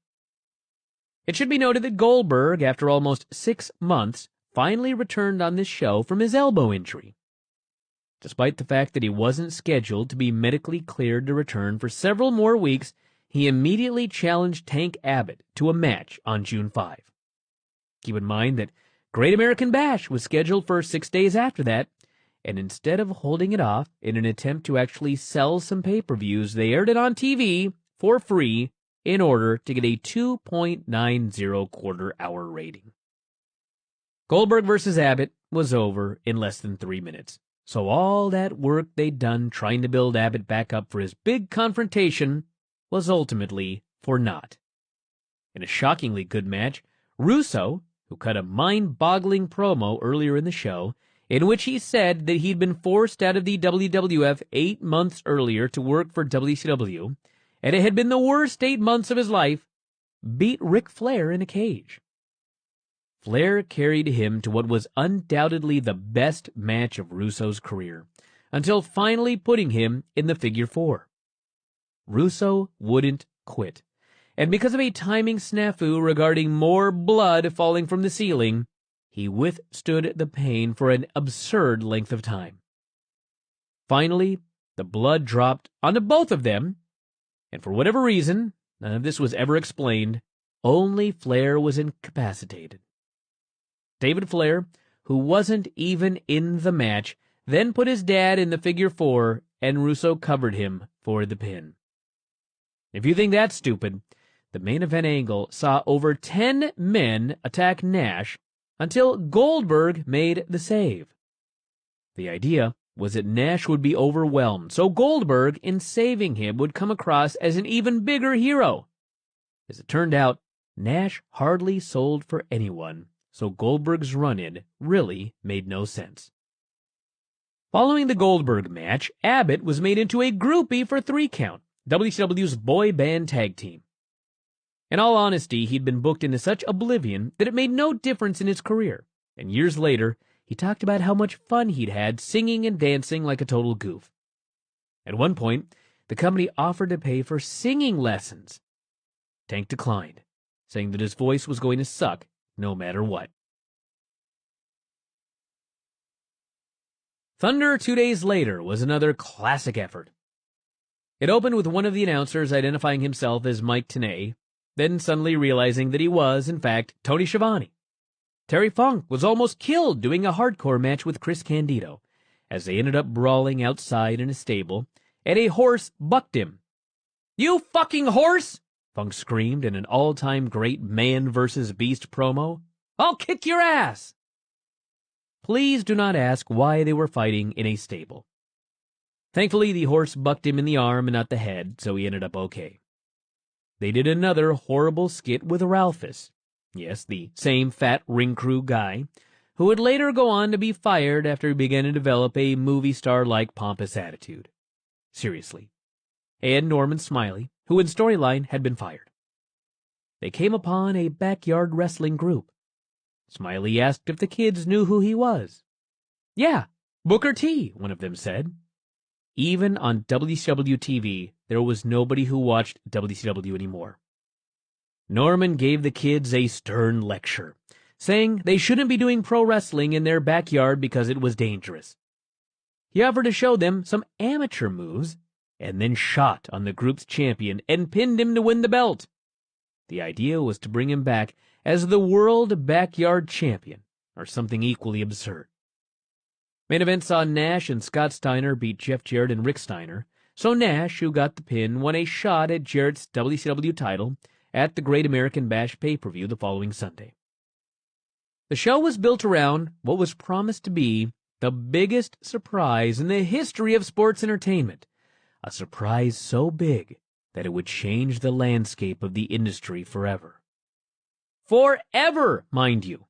It should be noted that Goldberg, after almost 6 months, finally returned on this show from his elbow injury. Despite the fact that he wasn't scheduled to be medically cleared to return for several more weeks, he immediately challenged Tank Abbott to a match on June 5. Keep in mind that Great American Bash was scheduled for 6 days after that, and instead of holding it off in an attempt to actually sell some pay-per-views, they aired it on TV for free in order to get a 2.90 quarter-hour rating. Goldberg versus Abbott was over in less than 3 minutes, so all that work they'd done trying to build Abbott back up for his big confrontation was ultimately for naught. In a shockingly good match, Russo, who cut a mind-boggling promo earlier in the show, in which he said that he'd been forced out of the WWF 8 months earlier to work for WCW, and it had been the worst 8 months of his life, beat Ric Flair in a cage. Flair carried him to what was undoubtedly the best match of Russo's career, until finally putting him in the figure 4. Russo wouldn't quit, and because of a timing snafu regarding more blood falling from the ceiling, he withstood the pain for an absurd length of time. Finally, the blood dropped onto both of them, and for whatever reason, none of this was ever explained, only Flair was incapacitated. David Flair, who wasn't even in the match, then put his dad in the figure 4, and Russo covered him for the pin. If you think that's stupid, the main event angle saw over 10 men attack Nash until Goldberg made the save. The idea was that Nash would be overwhelmed, so Goldberg, in saving him, would come across as an even bigger hero. As it turned out, Nash hardly sold for anyone, so Goldberg's run-in really made no sense. Following the Goldberg match, Abbott was made into a groupie for 3 Count, WCW's boy band tag team. In all honesty, he'd been booked into such oblivion that it made no difference in his career, and years later, he talked about how much fun he'd had singing and dancing like a total goof. At one point, the company offered to pay for singing lessons. Tank declined, saying that his voice was going to suck no matter what. Thunder 2 days later was another classic effort. It opened with one of the announcers identifying himself as Mike Tenay, then suddenly realizing that he was, in fact, Tony Schiavone. Terry Funk was almost killed doing a hardcore match with Chris Candido, as they ended up brawling outside in a stable, and a horse bucked him. "You fucking horse!" Funk screamed in an all-time great man versus beast promo. "I'll kick your ass!" Please do not ask why they were fighting in a stable. Thankfully, the horse bucked him in the arm and not the head, so he ended up okay. They did another horrible skit with Ralphus. Yes, the same fat ring crew guy, who would later go on to be fired after he began to develop a movie star-like pompous attitude. Seriously. And Norman Smiley, who in storyline had been fired. they came upon a backyard wrestling group. Smiley asked if the kids knew who he was. "Yeah, Booker T," one of them said. Even on WCW TV, there was nobody who watched WCW anymore. Norman gave the kids a stern lecture, saying they shouldn't be doing pro wrestling in their backyard because it was dangerous. He offered to show them some amateur moves, and then shot on the group's champion and pinned him to win the belt. The idea was to bring him back as the World Backyard Champion, or something equally absurd. Main event saw Nash and Scott Steiner beat Jeff Jarrett and Rick Steiner, so Nash, who got the pin, won a shot at Jarrett's WCW title at the Great American Bash pay-per-view the following Sunday. The show was built around what was promised to be the biggest surprise in the history of sports entertainment, a surprise so big that it would change the landscape of the industry forever. Forever, mind you!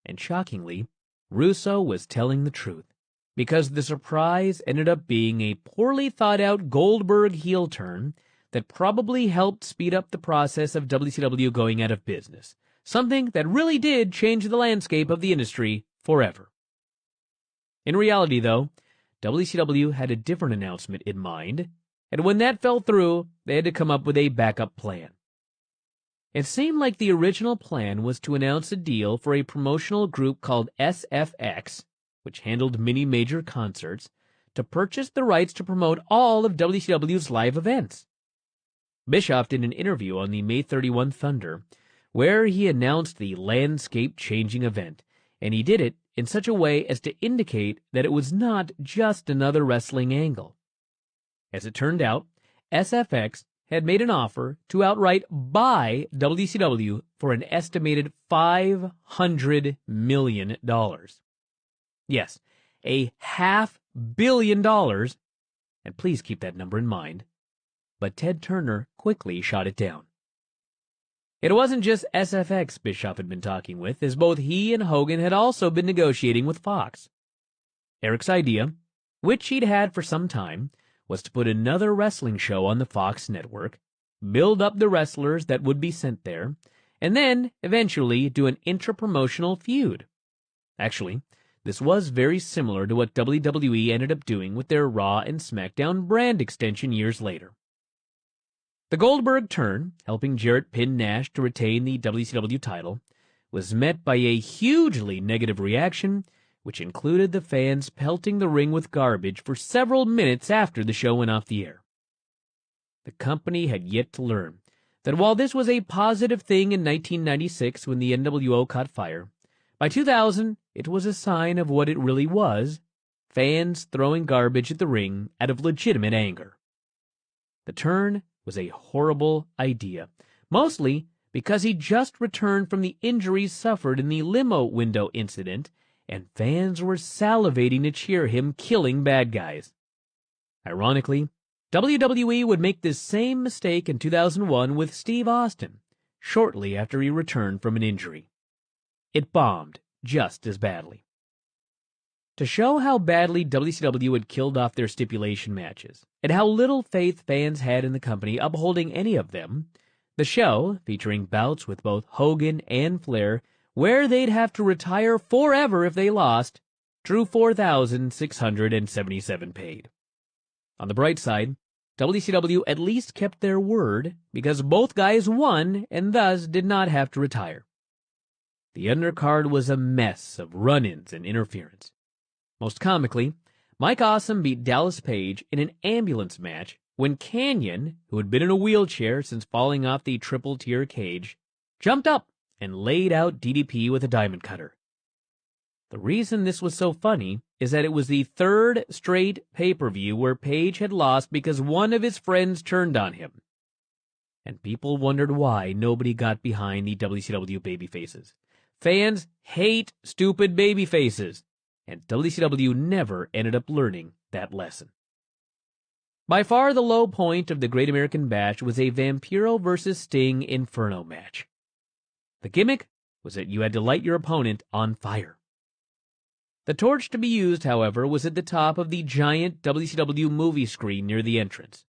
And shockingly, Russo was telling the truth, because the surprise ended up being a poorly thought-out Goldberg heel turn that probably helped speed up the process of WCW going out of business, something that really did change the landscape of the industry forever. In reality, though, WCW had a different announcement in mind, and when that fell through, they had to come up with a backup plan. It seemed like the original plan was to announce a deal for a promotional group called SFX, which handled many major concerts, to purchase the rights to promote all of WCW's live events. Bischoff did an interview on the May 31 Thunder, where he announced the landscape-changing event, and he did it in such a way as to indicate that it was not just another wrestling angle. As it turned out, SFX had made an offer to outright buy WCW for an estimated $500 million. Yes, $500 million, and please keep that number in mind. But Ted Turner quickly shot it down. It wasn't just SFX Bischoff had been talking with, as both he and Hogan had also been negotiating with Fox. Eric's idea, which he'd had for some time, was to put another wrestling show on the Fox network, build up the wrestlers that would be sent there, and then, eventually, do an intra-promotional feud. Actually, this was very similar to what WWE ended up doing with their Raw and SmackDown brand extension years later. The Goldberg turn, helping Jarrett pin Nash to retain the WCW title, was met by a hugely negative reaction, which included the fans pelting the ring with garbage for several minutes after the show went off the air. The company had yet to learn that while this was a positive thing in 1996 when the NWO caught fire, by 2000 it was a sign of what it really was, fans throwing garbage at the ring out of legitimate anger. The turn was a horrible idea, mostly because he just returned from the injuries suffered in the limo window incident, and fans were salivating to cheer him killing bad guys. Ironically, WWE would make this same mistake in 2001 with Steve Austin, shortly after he returned from an injury. It bombed just as badly. To show how badly WCW had killed off their stipulation matches, and how little faith fans had in the company upholding any of them, the show, featuring bouts with both Hogan and Flair, where they'd have to retire forever if they lost, drew 4,677 paid. On the bright side, WCW at least kept their word, because both guys won and thus did not have to retire. The undercard was a mess of run-ins and interference. Most comically, Mike Awesome beat Dallas Page in an ambulance match when Kanyon, who had been in a wheelchair since falling off the triple-tier cage, jumped up and laid out DDP with a diamond cutter. The reason this was so funny is that it was the third straight pay-per-view where Page had lost because one of his friends turned on him. And people wondered why nobody got behind the WCW babyfaces. Fans hate stupid babyfaces, and WCW never ended up learning that lesson. By far the low point of the Great American Bash was a Vampiro vs. Sting Inferno match. The gimmick was that you had to light your opponent on fire. The torch to be used, however, was at the top of the giant WCW movie screen near the entrance.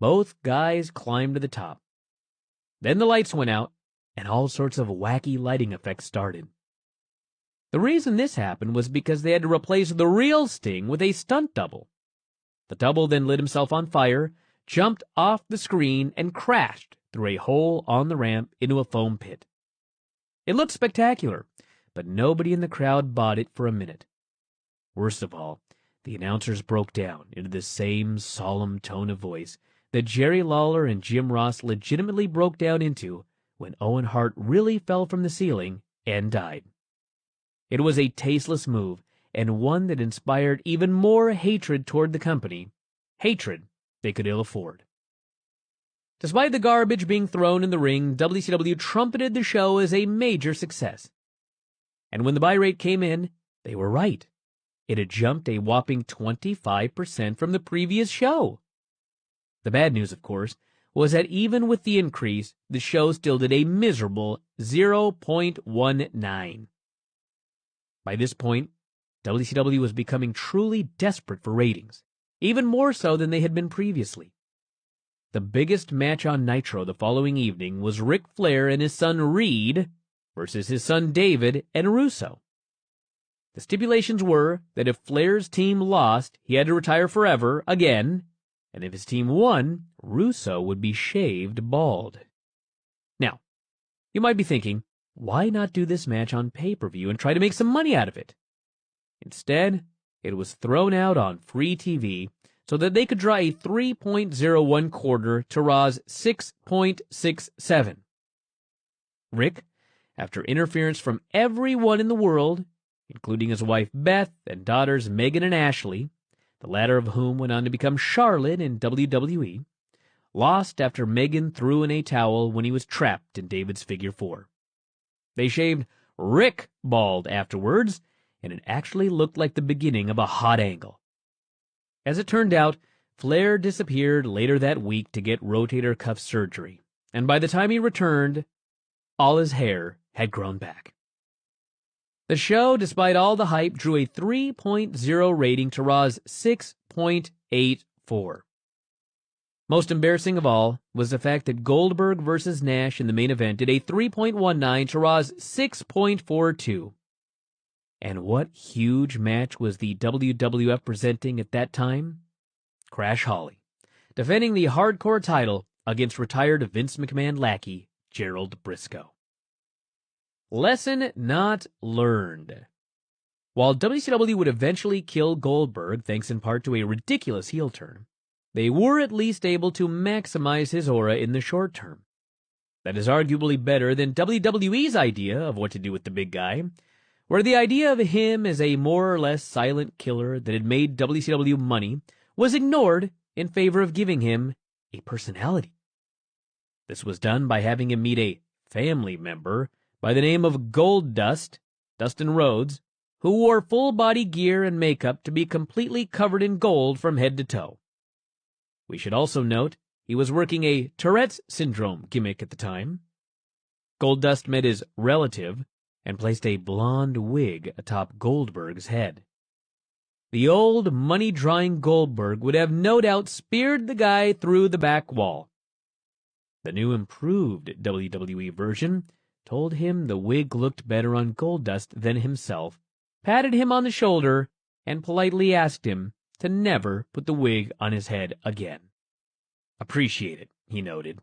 Both guys climbed to the top. Then the lights went out, and all sorts of wacky lighting effects started. The reason this happened was because they had to replace the real Sting with a stunt double. The double then lit himself on fire, jumped off the screen, and crashed through a hole on the ramp into a foam pit. It looked spectacular, but nobody in the crowd bought it for a minute. Worst of all, the announcers broke down into the same solemn tone of voice that Jerry Lawler and Jim Ross legitimately broke down into when Owen Hart really fell from the ceiling and died. It was a tasteless move, and one that inspired even more hatred toward the company, hatred they could ill afford. Despite the garbage being thrown in the ring, WCW trumpeted the show as a major success. And when the buy rate came in, they were right. It had jumped a whopping 25% from the previous show. The bad news, of course, was that even with the increase, the show still did a miserable 0.19. By this point, WCW was becoming truly desperate for ratings, even more so than they had been previously. The biggest match on Nitro the following evening was Ric Flair and his son Reed versus his son David and Russo. The stipulations were that if Flair's team lost, he had to retire forever again, and if his team won, Russo would be shaved bald. Now, you might be thinking, why not do this match on pay-per-view and try to make some money out of it? Instead, it was thrown out on free TV so that they could draw a 3.01 quarter to Raw's 6.67. Rick, after interference from everyone in the world, including his wife Beth and daughters Megan and Ashley, the latter of whom went on to become Charlotte in WWE, lost after Megan threw in a towel when he was trapped in David's figure four. They shaved Rick bald afterwards, and it actually looked like the beginning of a hot angle. As it turned out, Flair disappeared later that week to get rotator cuff surgery, and by the time he returned, all his hair had grown back. The show, despite all the hype, drew a 3.0 rating to Raw's 6.84. Most embarrassing of all was the fact that Goldberg versus Nash in the main event did a 3.19 to Raw's 6.42. And what huge match was the WWF presenting at that time? Crash Holly, defending the hardcore title against retired Vince McMahon lackey Gerald Briscoe. Lesson not learned. While WCW would eventually kill Goldberg thanks in part to a ridiculous heel turn, they were at least able to maximize his aura in the short term. That is arguably better than WWE's idea of what to do with the big guy, where the idea of him as a more or less silent killer that had made WCW money was ignored in favor of giving him a personality. This was done by having him meet a family member by the name of Goldust, Dustin Rhodes, who wore full-body gear and makeup to be completely covered in gold from head to toe. We should also note he was working a Tourette's syndrome gimmick at the time. Goldust met his relative and placed a blonde wig atop Goldberg's head. The old money-drawing Goldberg would have no doubt speared the guy through the back wall. The new improved WWE version told him the wig looked better on Goldust than himself, patted him on the shoulder, and politely asked him to never put the wig on his head again. Appreciate it, he noted.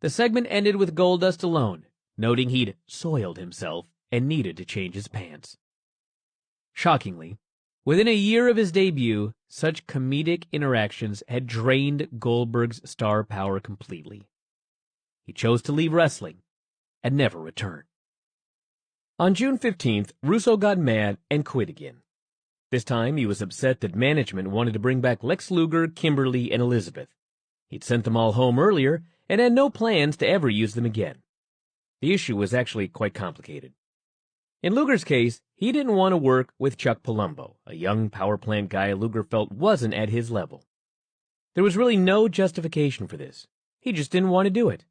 The segment ended with Goldust alone, noting he'd soiled himself and needed to change his pants. Shockingly, within a year of his debut, such comedic interactions had drained Goldberg's star power completely. He chose to leave wrestling and never return. On June 15th, Russo got mad and quit again. This time he was upset that management wanted to bring back Lex Luger, Kimberly, and Elizabeth. He'd sent them all home earlier and had no plans to ever use them again. The issue was actually quite complicated. In Luger's case, he didn't want to work with Chuck Palumbo, a young power plant guy Luger felt wasn't at his level. There was really no justification for this. He just didn't want to do it.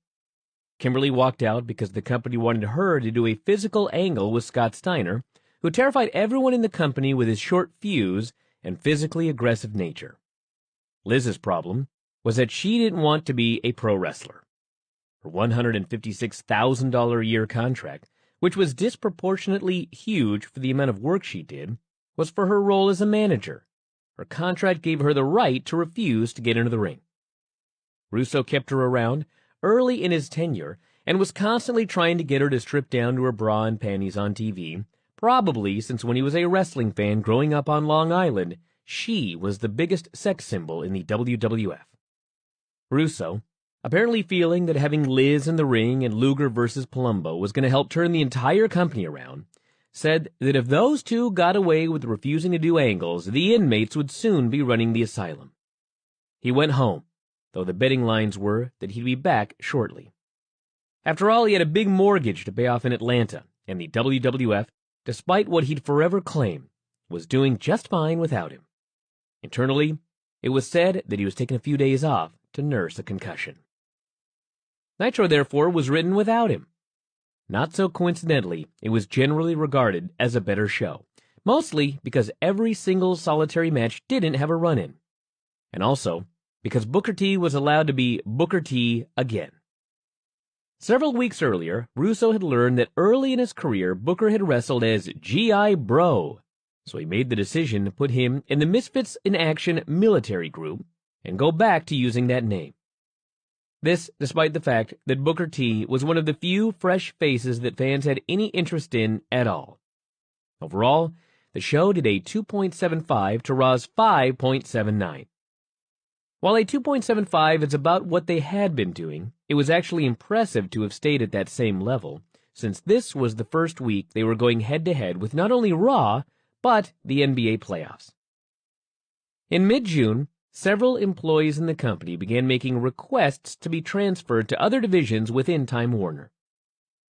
Kimberly walked out because the company wanted her to do a physical angle with Scott Steiner, who terrified everyone in the company with his short fuse and physically aggressive nature. Liz's problem was that she didn't want to be a pro wrestler. Her $156,000 a year contract, which was disproportionately huge for the amount of work she did, was for her role as a manager. Her contract gave her the right to refuse to get into the ring. Russo kept her around early in his tenure and was constantly trying to get her to strip down to her bra and panties on TV, probably since when he was a wrestling fan growing up on Long Island, she was the biggest sex symbol in the WWF. Russo, apparently feeling that having Liz in the ring and Luger versus Palumbo was going to help turn the entire company around, said that if those two got away with refusing to do angles, the inmates would soon be running the asylum. He went home, though the betting lines were that he'd be back shortly. After all, he had a big mortgage to pay off in Atlanta, and the WWF, despite what he'd forever claim, was doing just fine without him. Internally, it was said that he was taking a few days off to nurse a concussion. Nitro, therefore, was written without him. Not so coincidentally, it was generally regarded as a better show, mostly because every single solitary match didn't have a run-in, and also because Booker T was allowed to be Booker T again. Several weeks earlier, Russo had learned that early in his career, Booker had wrestled as G.I. Bro, so he made the decision to put him in the Misfits in Action military group and go back to using that name. This despite the fact that Booker T was one of the few fresh faces that fans had any interest in at all. Overall, the show did a 2.75 to Raw's 5.79. While a 2.75 is about what they had been doing, it was actually impressive to have stayed at that same level, since this was the first week they were going head-to-head with not only Raw, but the NBA playoffs. In mid-June, several employees in the company began making requests to be transferred to other divisions within Time Warner.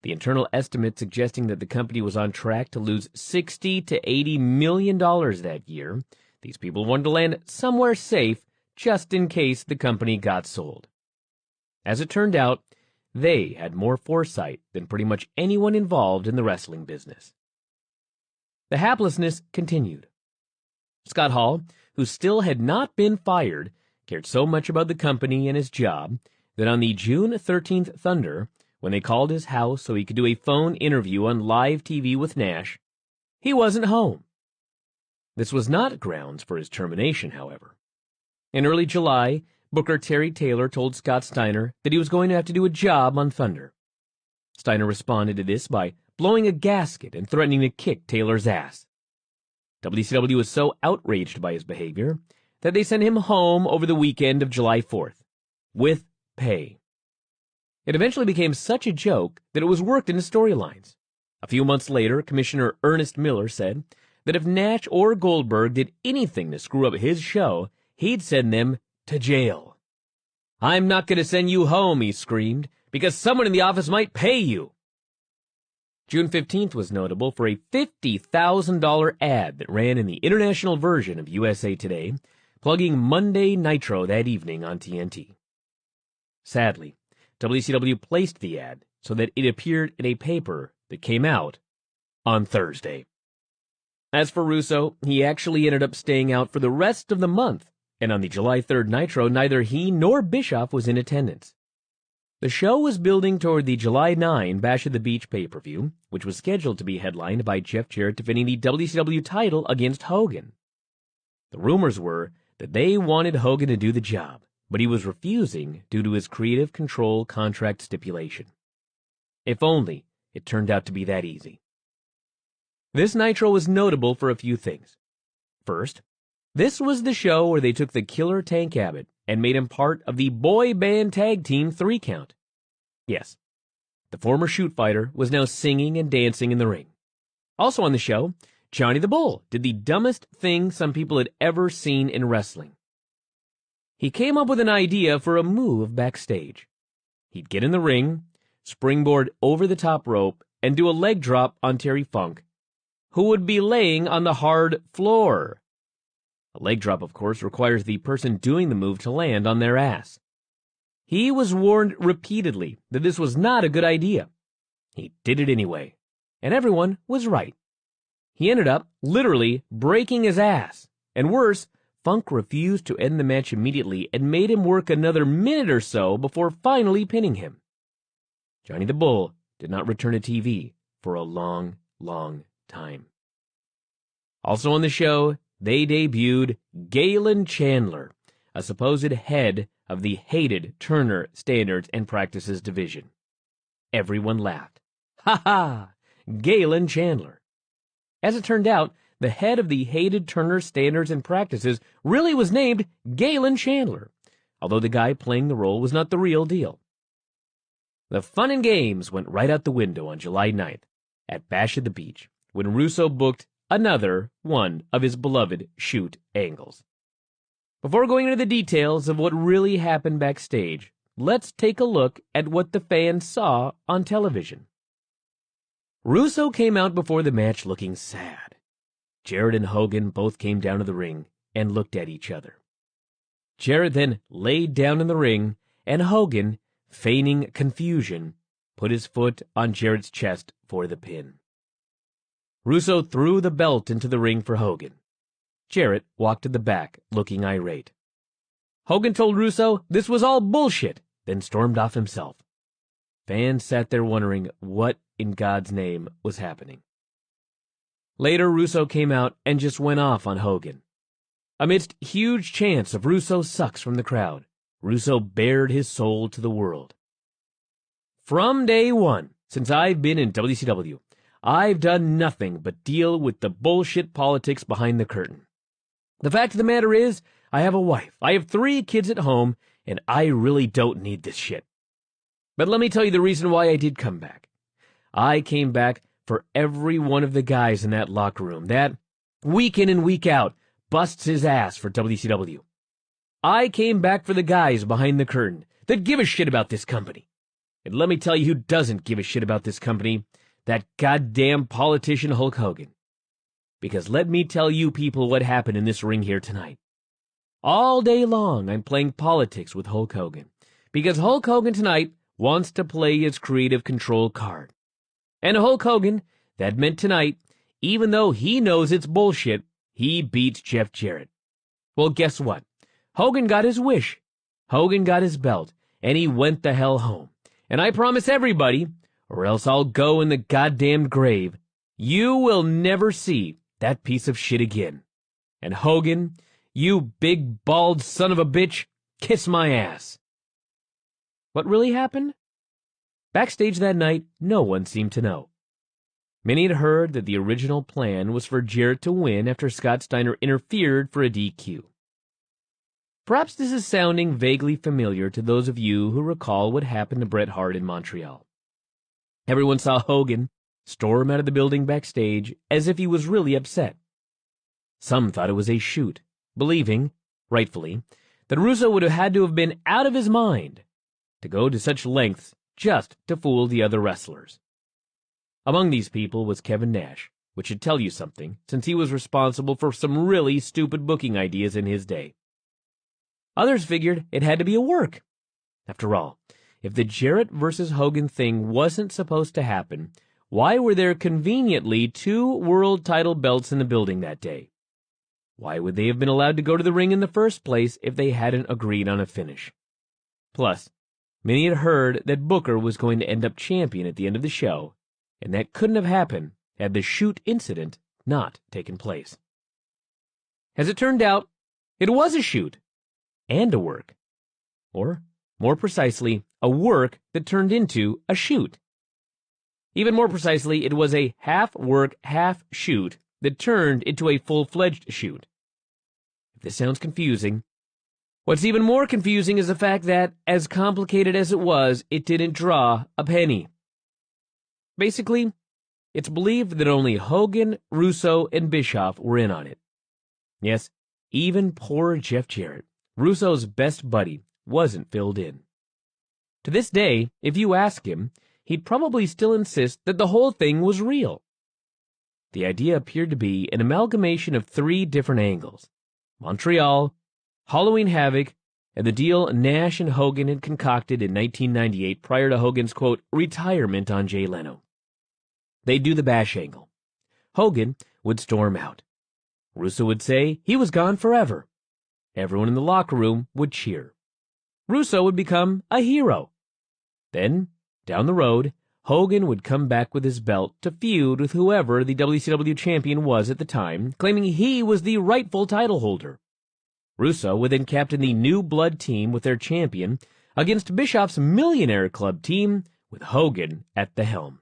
The internal estimate suggesting that the company was on track to lose $60 to $80 million that year. These people wanted to land somewhere safe just in case the company got sold. As it turned out, they had more foresight than pretty much anyone involved in the wrestling business. The haplessness continued. Scott Hall, who still had not been fired, cared so much about the company and his job that on the June 13th Thunder, when they called his house so he could do a phone interview on live TV with Nash, he wasn't home. This was not grounds for his termination, however. In early July, Booker Terry Taylor told Scott Steiner that he was going to have to do a job on Thunder. Steiner responded to this by blowing a gasket and threatening to kick Taylor's ass. WCW was so outraged by his behavior that they sent him home over the weekend of July 4th, with pay. It eventually became such a joke that it was worked into storylines. A few months later, Commissioner Ernest Miller said that if Nash or Goldberg did anything to screw up his show, he'd send them to jail. "I'm not going to send you home," he screamed, "because someone in the office might pay you." June 15th was notable for a $50,000 ad that ran in the international version of USA Today, plugging Monday Nitro that evening on TNT. Sadly, WCW placed the ad so that it appeared in a paper that came out on Thursday. As for Russo, he actually ended up staying out for the rest of the month, and on the July 3rd Nitro, neither he nor Bischoff was in attendance. The show was building toward the July 9 Bash at the Beach pay-per-view, which was scheduled to be headlined by Jeff Jarrett defending the WCW title against Hogan. The rumors were that they wanted Hogan to do the job, but he was refusing due to his creative control contract stipulation. If only it turned out to be that easy. This Nitro was notable for a few things. First, this was the show where they took the killer Tank Abbott and made him part of the boy band tag team 3-count. Yes, the former shoot fighter was now singing and dancing in the ring. Also on the show, Johnny the Bull did the dumbest thing some people had ever seen in wrestling. He came up with an idea for a move backstage. He'd get in the ring, springboard over the top rope, and do a leg drop on Terry Funk, who would be laying on the hard floor. A leg drop, of course, requires the person doing the move to land on their ass. He was warned repeatedly that this was not a good idea. He did it anyway, and everyone was right. He ended up literally breaking his ass, and worse, Funk refused to end the match immediately and made him work another minute or so before finally pinning him. Johnny the Bull did not return to TV for a long, long time. Also on the show, they debuted Galen Chandler, a supposed head of the hated Turner Standards and Practices division. Everyone laughed. Ha ha! Galen Chandler. As it turned out, the head of the hated Turner Standards and Practices really was named Galen Chandler, although the guy playing the role was not the real deal. The fun and games went right out the window on July 9th at Bash at the Beach, when Russo booked another one of his beloved shoot angles. Before going into the details of what really happened backstage, let's take a look at what the fans saw on television. Russo came out before the match looking sad. Jarrett and Hogan both came down to the ring and looked at each other. Jarrett then laid down in the ring, and Hogan, feigning confusion, put his foot on Jarrett's chest for the pin. Russo threw the belt into the ring for Hogan. Jarrett walked to the back, looking irate. Hogan told Russo this was all bullshit, then stormed off himself. Fans sat there wondering what in God's name was happening. Later, Russo came out and just went off on Hogan. Amidst huge chants of Russo sucks from the crowd, Russo bared his soul to the world. From day one, since I've been in WCW, I've done nothing but deal with the bullshit politics behind the curtain. The fact of the matter is, I have a wife, I have 3 kids at home, and I really don't need this shit. But let me tell you the reason why I did come back. I came back for every one of the guys in that locker room that, week in and week out, busts his ass for WCW. I came back for the guys behind the curtain that give a shit about this company. And let me tell you who doesn't give a shit about this company, that goddamn politician Hulk Hogan. Because let me tell you people what happened in this ring here tonight. All day long I'm playing politics with Hulk Hogan, because Hulk Hogan tonight wants to play his creative control card. And Hulk Hogan, that meant tonight, even though he knows it's bullshit, he beats Jeff Jarrett. Well, guess what? Hogan got his wish. Hogan got his belt, and he went the hell home. And I promise everybody, or else I'll go in the goddamn grave, you will never see that piece of shit again. And Hogan, you big bald son of a bitch, kiss my ass. What really happened? Backstage that night, no one seemed to know. Many had heard that the original plan was for Jarrett to win after Scott Steiner interfered for a DQ. Perhaps this is sounding vaguely familiar to those of you who recall what happened to Bret Hart in Montreal. Everyone saw Hogan storm out of the building backstage as if he was really upset. Some thought it was a shoot, believing, rightfully, that Russo would have had to have been out of his mind to go to such lengths just to fool the other wrestlers. Among these people was Kevin Nash, which should tell you something, since he was responsible for some really stupid booking ideas in his day. Others figured it had to be a work. After all, if the Jarrett versus Hogan thing wasn't supposed to happen, why were there conveniently 2 world title belts in the building that day? Why would they have been allowed to go to the ring in the first place if they hadn't agreed on a finish? Plus, many had heard that Booker was going to end up champion at the end of the show, and that couldn't have happened had the shoot incident not taken place. As it turned out, it was a shoot and a work. Or, more precisely, a work that turned into a shoot. Even more precisely, it was a half-work, half-shoot that turned into a full-fledged shoot. If this sounds confusing, what's even more confusing is the fact that, as complicated as it was, it didn't draw a penny. Basically, it's believed that only Hogan, Russo, and Bischoff were in on it. Yes, even poor Jeff Jarrett, Russo's best buddy, wasn't filled in. To this day, if you ask him, he'd probably still insist that the whole thing was real. The idea appeared to be an amalgamation of 3 different angles: Montreal, Halloween Havoc, and the deal Nash and Hogan had concocted in 1998 prior to Hogan's, quote, retirement on Jay Leno. They'd do the bash angle. Hogan would storm out. Russo would say he was gone forever. Everyone in the locker room would cheer. Russo would become a hero. Then Down the road, Hogan would come back with his belt to feud with whoever the WCW champion was at the time, claiming he was the rightful title holder. Russo would then captain the New Blood team with their champion against Bischoff's Millionaire Club team with Hogan at the helm.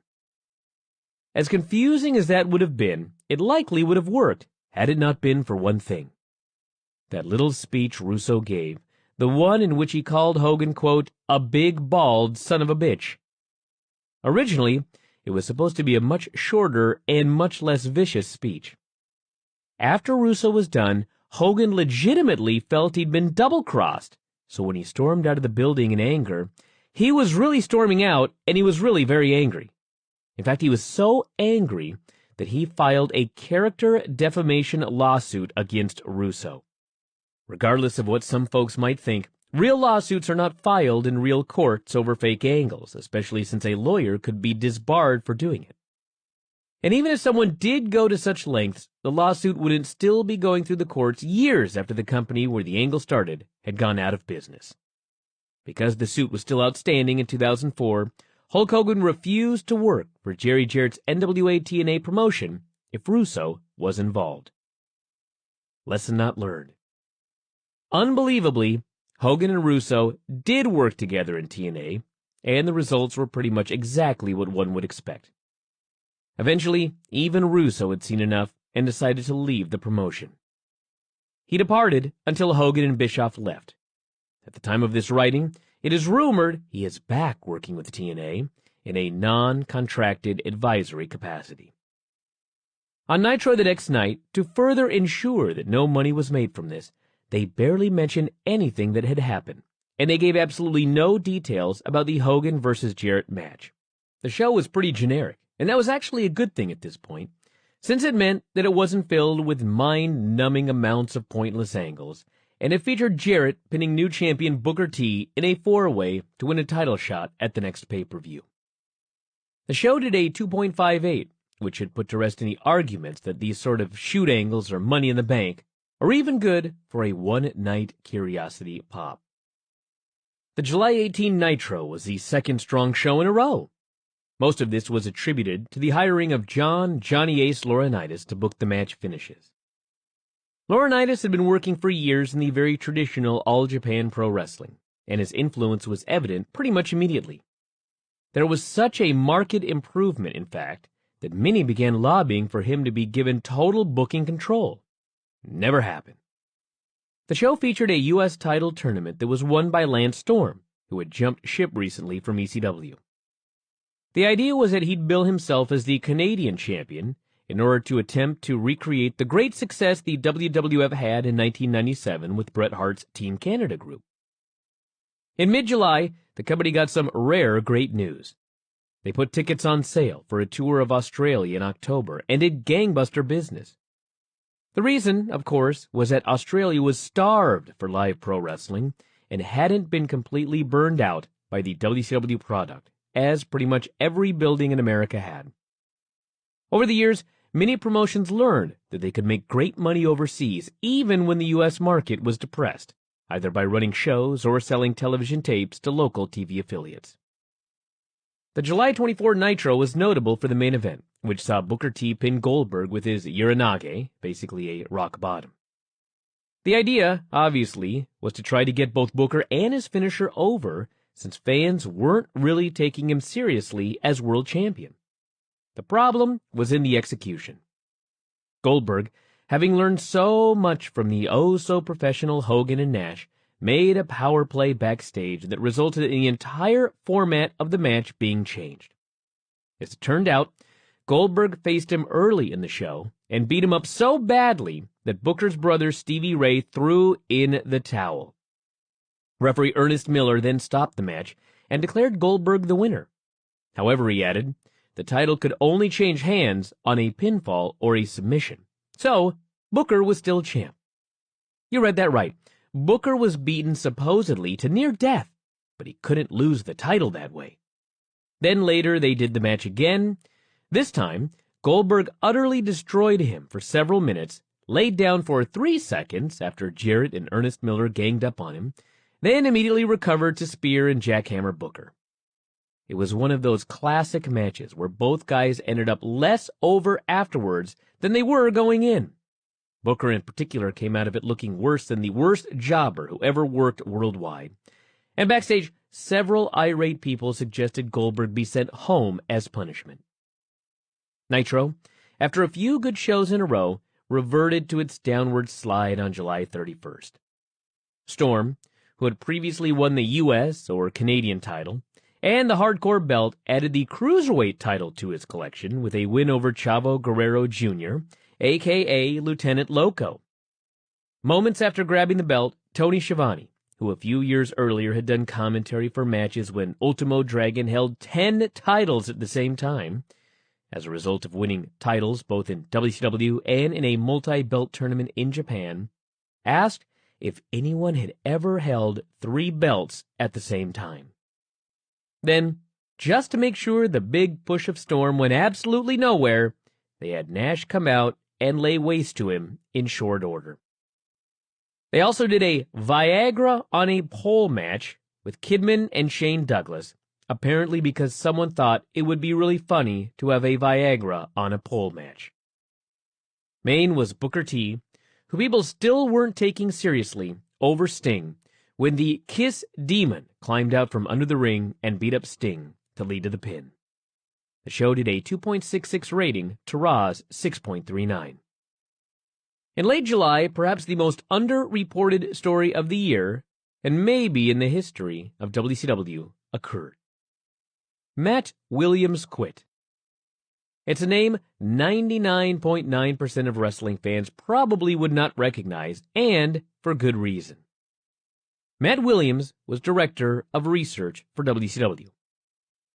As confusing as that would have been, it likely would have worked had it not been for one thing. That little speech Russo gave, the one in which he called Hogan, quote, a big bald son of a bitch. Originally, it was supposed to be a much shorter and much less vicious speech. After Russo was done, Hogan legitimately felt he'd been double-crossed, so when he stormed out of the building in anger, he was really storming out, and he was really very angry. In fact, he was so angry that he filed a character defamation lawsuit against Russo. Regardless of what some folks might think, real lawsuits are not filed in real courts over fake angles, especially since a lawyer could be disbarred for doing it. And even if someone did go to such lengths, the lawsuit wouldn't still be going through the courts years after the company where the angle started had gone out of business. Because the suit was still outstanding in 2004, Hulk Hogan refused to work for Jerry Jarrett's NWA TNA promotion if Russo was involved. Lesson not learned. Unbelievably, Hogan and Russo did work together in TNA, and the results were pretty much exactly what one would expect. Eventually, even Russo had seen enough and decided to leave the promotion. He departed until Hogan and Bischoff left. At the time of this writing, it is rumored he is back working with TNA in a non-contracted advisory capacity. On Nitro the next night, to further ensure that no money was made from this, they barely mentioned anything that had happened, and they gave absolutely no details about the Hogan versus Jarrett match. The show was pretty generic, and that was actually a good thing at this point, since it meant that it wasn't filled with mind-numbing amounts of pointless angles, and it featured Jarrett pinning new champion Booker T in a four-way to win a title shot at the next pay-per-view. The show did a 2.58, which should put to rest any arguments that these sort of shoot angles or money in the bank are even good for a one-night curiosity pop. The July 18 Nitro was the second strong show in a row. Most of this was attributed to the hiring of Johnny Ace Laurinaitis to book the match finishes. Laurinaitis had been working for years in the very traditional All Japan Pro Wrestling, and his influence was evident pretty much immediately. There was such a marked improvement, in fact, that many began lobbying for him to be given total booking control. Never happened. The show featured a U.S. title tournament that was won by Lance Storm, who had jumped ship recently from ECW. The idea was that he'd bill himself as the Canadian champion in order to attempt to recreate the great success the WWF had in 1997 with Bret Hart's Team Canada group. In mid-July, the company got some rare great news. They put tickets on sale for a tour of Australia in October and did gangbuster business. The reason, of course, was that Australia was starved for live pro wrestling and hadn't been completely burned out by the WCW product, as pretty much every building in America had. Over the years, many promotions learned that they could make great money overseas even when the U.S. market was depressed, either by running shows or selling television tapes to local TV affiliates. The July 24 Nitro was notable for the main event, which saw Booker T pin Goldberg with his Uranage, basically a rock bottom. The idea, obviously, was to try to get both Booker and his finisher over, since fans weren't really taking him seriously as world champion. The problem was in the execution. Goldberg, having learned so much from the oh-so-professional Hogan and Nash, made a power play backstage that resulted in the entire format of the match being changed. As it turned out, Goldberg faced him early in the show and beat him up so badly that Booker's brother Stevie Ray threw in the towel. Referee Ernest Miller then stopped the match and declared Goldberg the winner. However, he added, the title could only change hands on a pinfall or a submission. So, Booker was still champ. You read that right. Booker was beaten supposedly to near death, but he couldn't lose the title that way. Then later they did the match again. This time, Goldberg utterly destroyed him for several minutes, laid down for 3 seconds after Jarrett and Ernest Miller ganged up on him, then immediately recovered to spear and jackhammer Booker. It was one of those classic matches where both guys ended up less over afterwards than they were going in. Booker in particular came out of it looking worse than the worst jobber who ever worked worldwide. And backstage, several irate people suggested Goldberg be sent home as punishment. Nitro, after a few good shows in a row, reverted to its downward slide on July 31st. Storm, who had previously won the U.S. or Canadian title, and the Hardcore belt, added the Cruiserweight title to his collection with a win over Chavo Guerrero Jr., a.k.a. Lieutenant Loco. Moments after grabbing the belt, Tony Schiavone, who a few years earlier had done commentary for matches when Ultimo Dragon held 10 titles at the same time, as a result of winning titles both in WCW and in a multi-belt tournament in Japan, asked if anyone had ever held 3 belts at the same time. Then, just to make sure the big push of Storm went absolutely nowhere, they had Nash come out and lay waste to him in short order. They also did a Viagra on a pole match with Kidman and Shane Douglas, apparently because someone thought it would be really funny to have a Viagra on a pole match. Main was Booker T, who people still weren't taking seriously, over Sting, when the Kiss Demon climbed out from under the ring and beat up Sting to lead to the pin. The show did a 2.66 rating to Raw's 6.39. In late July, perhaps the most underreported story of the year, and maybe in the history of WCW, occurred. Matt Williams quit. It's a name 99.9% of wrestling fans probably would not recognize, and for good reason. Matt Williams was director of research for WCW.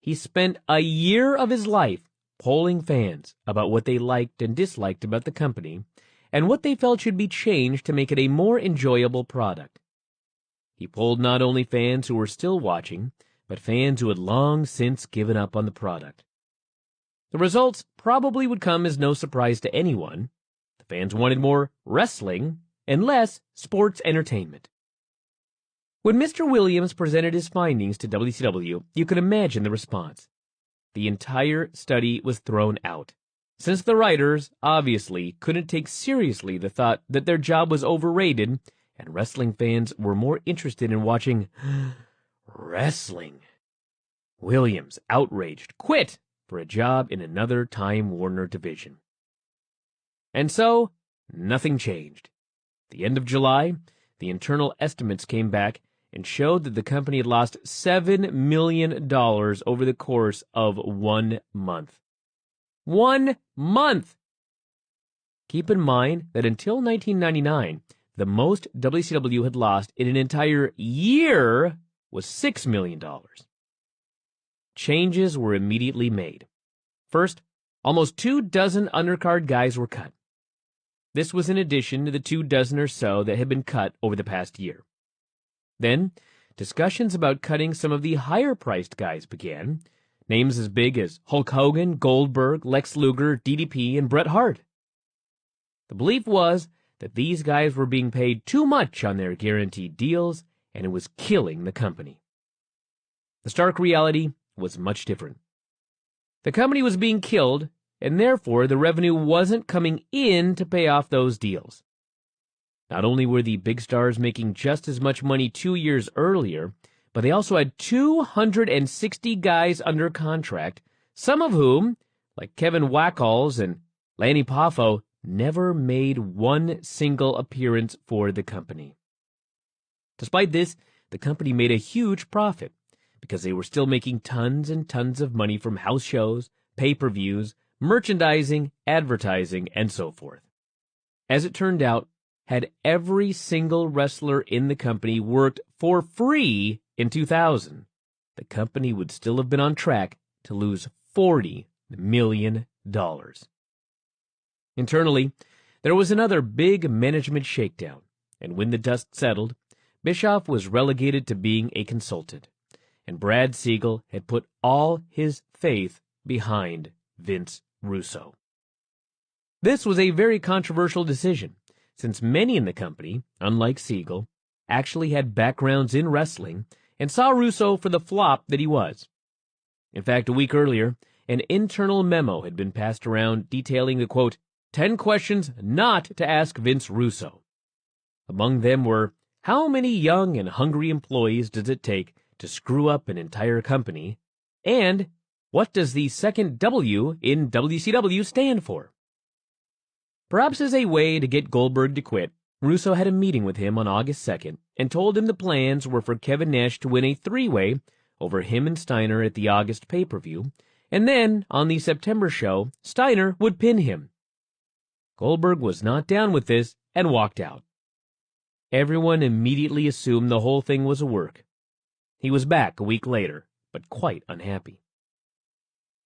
He spent a year of his life polling fans about what they liked and disliked about the company and what they felt should be changed to make it a more enjoyable product. He polled not only fans who were still watching, but fans who had long since given up on the product. The results probably would come as no surprise to anyone. The fans wanted more wrestling and less sports entertainment. When Mr. Williams presented his findings to WCW, you can imagine the response. The entire study was thrown out, since the writers obviously couldn't take seriously the thought that their job was overrated and wrestling fans were more interested in watching wrestling. Williams, outraged, quit for a job in another Time Warner division. And so, nothing changed. At the end of July, the internal estimates came back and showed that the company had lost $7 million over the course of 1 month. 1 month! Keep in mind that until 1999, the most WCW had lost in an entire year was $6 million. Changes were immediately made. First, almost 24 undercard guys were cut. This was in addition to the 24 or so that had been cut over the past year. Then, discussions about cutting some of the higher-priced guys began, names as big as Hulk Hogan, Goldberg, Lex Luger, DDP, and Bret Hart. The belief was that these guys were being paid too much on their guaranteed deals, and it was killing the company. The stark reality was much different. The company was being killed, and therefore the revenue wasn't coming in to pay off those deals. Not only were the big stars making just as much money 2 years earlier, but they also had 260 guys under contract, some of whom, like Kevin Wackles and Lanny Poffo, never made one single appearance for the company. Despite this, the company made a huge profit, because they were still making tons and tons of money from house shows, pay-per-views, merchandising, advertising, and so forth. As it turned out, had every single wrestler in the company worked for free in 2000, the company would still have been on track to lose $40 million. Internally, there was another big management shakedown, and when the dust settled, Bischoff was relegated to being a consultant, and Brad Siegel had put all his faith behind Vince Russo. This was a very controversial decision, since many in the company, unlike Siegel, actually had backgrounds in wrestling and saw Russo for the flop that he was. In fact, a week earlier, an internal memo had been passed around detailing the, quote, 10 questions not to ask Vince Russo. Among them were, how many young and hungry employees does it take to screw up an entire company? And what does the second W in WCW stand for? Perhaps as a way to get Goldberg to quit, Russo had a meeting with him on August 2nd and told him the plans were for Kevin Nash to win a three-way over him and Steiner at the August pay-per-view, and then, on the September show, Steiner would pin him. Goldberg was not down with this and walked out. Everyone immediately assumed the whole thing was a work. He was back a week later, but quite unhappy.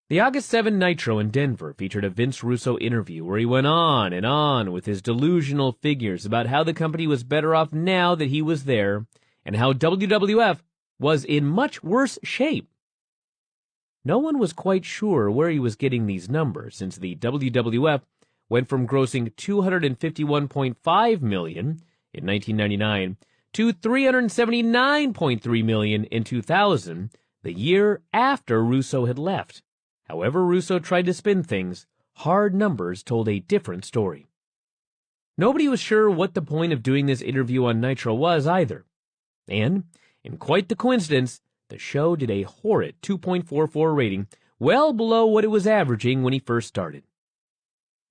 The August 7 Nitro in Denver featured a Vince Russo interview where he went on and on with his delusional figures about how the company was better off now that he was there, and how WWF was in much worse shape. No one was quite sure where he was getting these numbers, since the WWF went from grossing $251.5 million in 1999 to $379.3 million in 2000, the year after Russo had left. However Russo tried to spin things, hard numbers told a different story. Nobody was sure what the point of doing this interview on Nitro was either. And, in quite the coincidence, the show did a horrid 2.44 rating, well below what it was averaging when he first started.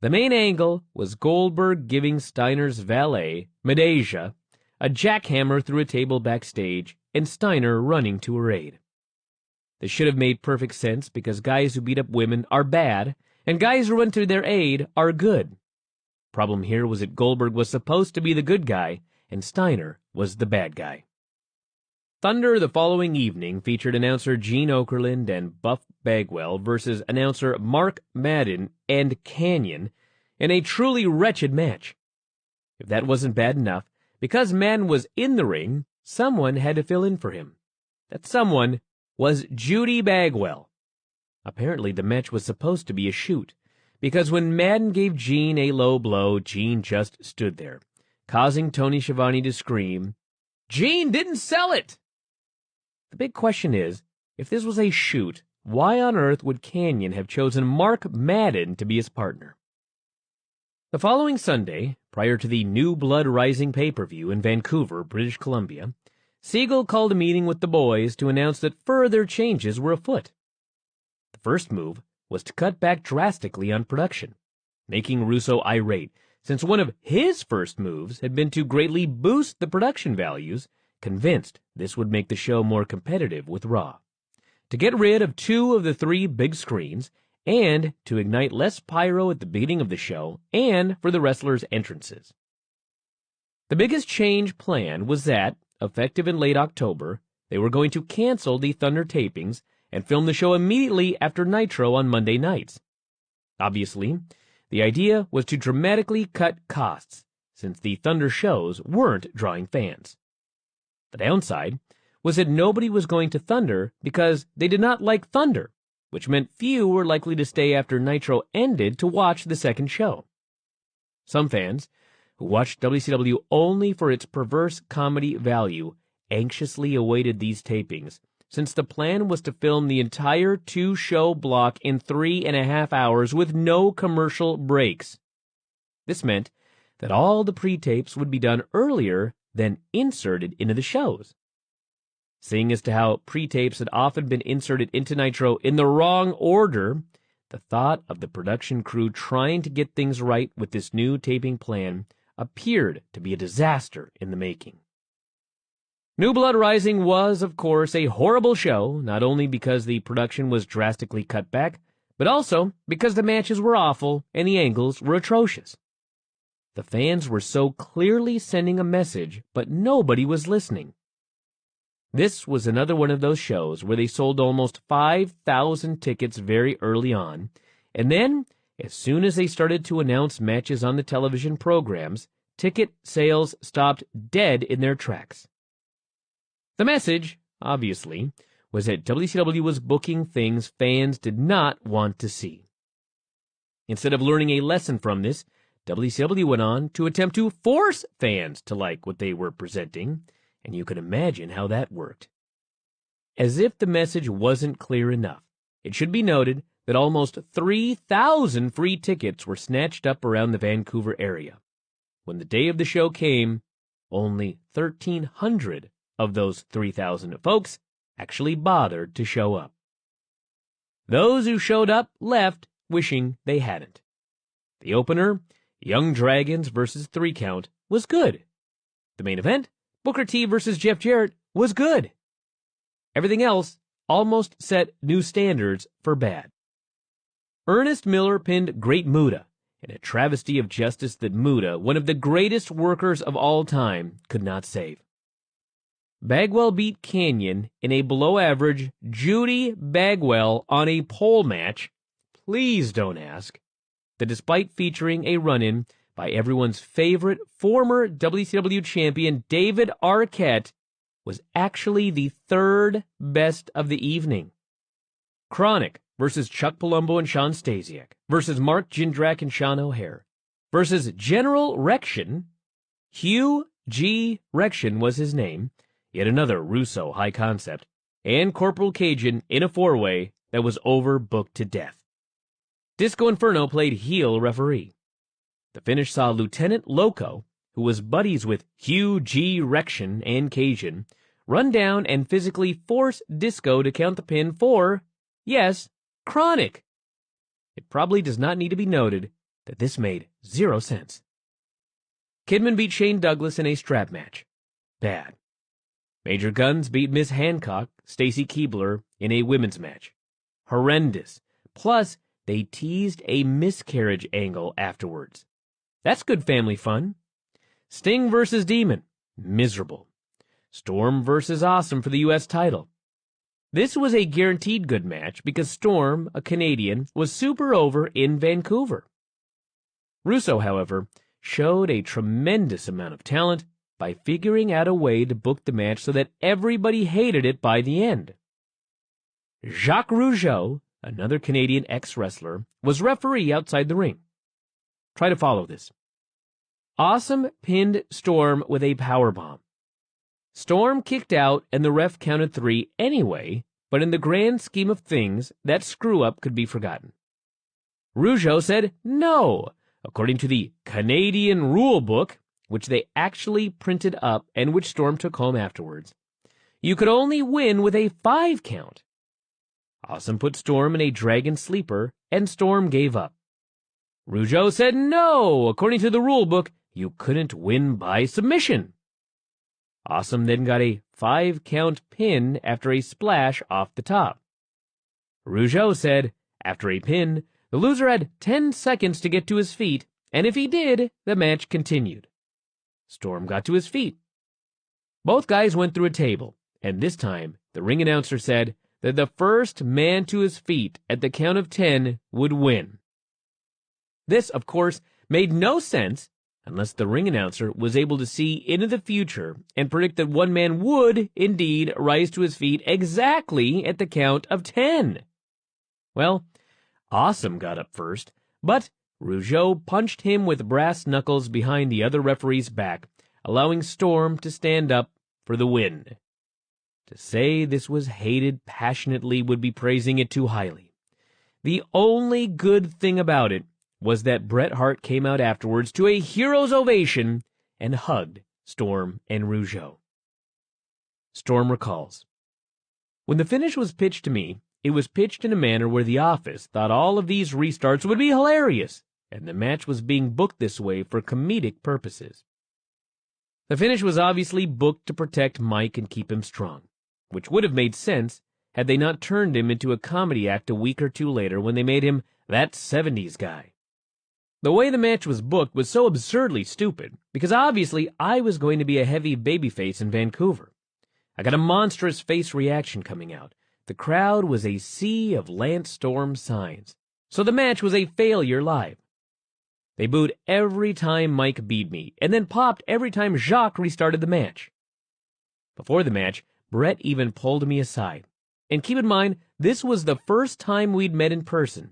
The main angle was Goldberg giving Steiner's valet, Medeja, a jackhammer through a table backstage, and Steiner running to her aid. This should have made perfect sense because guys who beat up women are bad, and guys who run to their aid are good. Problem here was that Goldberg was supposed to be the good guy, and Steiner was the bad guy. Thunder the following evening featured announcer Gene Okerlund and Buff Bagwell versus announcer Mark Madden and Canyon in a truly wretched match. If that wasn't bad enough, because Madden was in the ring, someone had to fill in for him. That someone was Judy Bagwell. Apparently the match was supposed to be a shoot, because when Madden gave Gene a low blow, Gene just stood there, causing Tony Schiavone to scream, "Gene didn't sell it!" The big question is, if this was a shoot, why on earth would Canyon have chosen Mark Madden to be his partner? The following Sunday, prior to the New Blood Rising pay-per-view in Vancouver, British Columbia, Siegel called a meeting with the boys to announce that further changes were afoot. The first move was to cut back drastically on production, making Russo irate, since one of his first moves had been to greatly boost the production values, convinced this would make the show more competitive with Raw, to get rid of 2 of the 3 big screens, and to ignite less pyro at the beginning of the show and for the wrestlers' entrances. The biggest change planned was that, effective in late October, they were going to cancel the Thunder tapings and film the show immediately after Nitro on Monday nights. Obviously, the idea was to dramatically cut costs, since the Thunder shows weren't drawing fans. The downside was that nobody was going to Thunder because they did not like Thunder, which meant few were likely to stay after Nitro ended to watch the second show. Some fans, who watched WCW only for its perverse comedy value, anxiously awaited these tapings, since the plan was to film the entire 2-show block in 3.5 hours with no commercial breaks. This meant that all the pre-tapes would be done earlier than inserted into the shows. Seeing as to how pre-tapes had often been inserted into Nitro in the wrong order, the thought of the production crew trying to get things right with this new taping plan appeared to be a disaster in the making. New Blood Rising was, of course, a horrible show, not only because the production was drastically cut back, but also because the matches were awful and the angles were atrocious. The fans were so clearly sending a message, but nobody was listening. This was another one of those shows where they sold almost 5,000 tickets very early on, and then, as soon as they started to announce matches on the television programs, ticket sales stopped dead in their tracks. The message, obviously, was that WCW was booking things fans did not want to see. Instead of learning a lesson from this, WCW went on to attempt to force fans to like what they were presenting, and you can imagine how that worked. As if the message wasn't clear enough, It should be noted that almost 3,000 free tickets were snatched up around the Vancouver area. When the day of the show came, only 1,300 of those 3,000 folks actually bothered to show up. Those who showed up left wishing they hadn't. The opener, Young Dragons versus 3 Count, was good. The main event, Booker T versus Jeff Jarrett, was good. Everything else almost set new standards for bad. Ernest Miller pinned Great Muta in a travesty of justice that Muta, one of the greatest workers of all time, could not save. Bagwell beat Canyon in a below-average Judy Bagwell on a pole match. Please don't ask. That despite featuring a run-in by everyone's favorite former WCW champion David Arquette, was actually the 3rd best of the evening. Chronic versus Chuck Palumbo and Sean Stasiak versus Mark Jindrak and Sean O'Hare versus General Rection. Hugh G. Rection was his name, yet another Russo high concept, and Corporal Cajun in a 4-way that was overbooked to death. Disco Inferno played heel referee. The finish saw Lieutenant Loco, who was buddies with Hugh G. Rection and Cajun, run down and physically force Disco to count the pin for, yes, Chronic. It probably does not need to be noted that this made 0 sense. Kidman beat Shane Douglas in a strap match. Bad. Major Guns beat Miss Hancock, Stacy Keibler, in a women's match. Horrendous. Plus, they teased a miscarriage angle afterwards. That's good family fun. Sting versus Demon. Miserable. Storm versus Awesome for the U.S. title. This was a guaranteed good match because Storm, a Canadian, was super over in Vancouver. Russo, however, showed a tremendous amount of talent by figuring out a way to book the match so that everybody hated it by the end. Jacques Rougeau, another Canadian ex-wrestler, was referee outside the ring. Try to follow this. Awesome pinned Storm with a powerbomb. Storm kicked out and the ref counted 3 anyway, but in the grand scheme of things, that screw-up could be forgotten. Rougeau said no, according to the Canadian rule book, which they actually printed up and which Storm took home afterwards. You could only win with a 5 count. Awesome put Storm in a dragon sleeper, and Storm gave up. Rougeau said no, according to the rule book, you couldn't win by submission. Awesome then got a 5-count pin after a splash off the top. Rougeau said, after a pin, the loser had 10 seconds to get to his feet, and if he did, the match continued. Storm got to his feet. Both guys went through a table, and this time the ring announcer said that the first man to his feet at the count of 10 would win. This, of course, made no sense unless the ring announcer was able to see into the future and predict that one man would, indeed, rise to his feet exactly at the count of 10. Well, Awesome got up first, but Rougeau punched him with brass knuckles behind the other referee's back, allowing Storm to stand up for the win. To say this was hated passionately would be praising it too highly. The only good thing about it was that Bret Hart came out afterwards to a hero's ovation and hugged Storm and Rougeau. Storm recalls, when the finish was pitched to me, it was pitched in a manner where the office thought all of these restarts would be hilarious, and the match was being booked this way for comedic purposes. The finish was obviously booked to protect Mike and keep him strong, which would have made sense had they not turned him into a comedy act a week or two later when they made him that 70s guy. The way the match was booked was so absurdly stupid, because obviously I was going to be a heavy babyface in Vancouver. I got a monstrous face reaction coming out. The crowd was a sea of Lance Storm signs, so the match was a failure live. They booed every time Mike beat me, and then popped every time Jacques restarted the match. Before the match, Bret even pulled me aside. And keep in mind, this was the first time we'd met in person,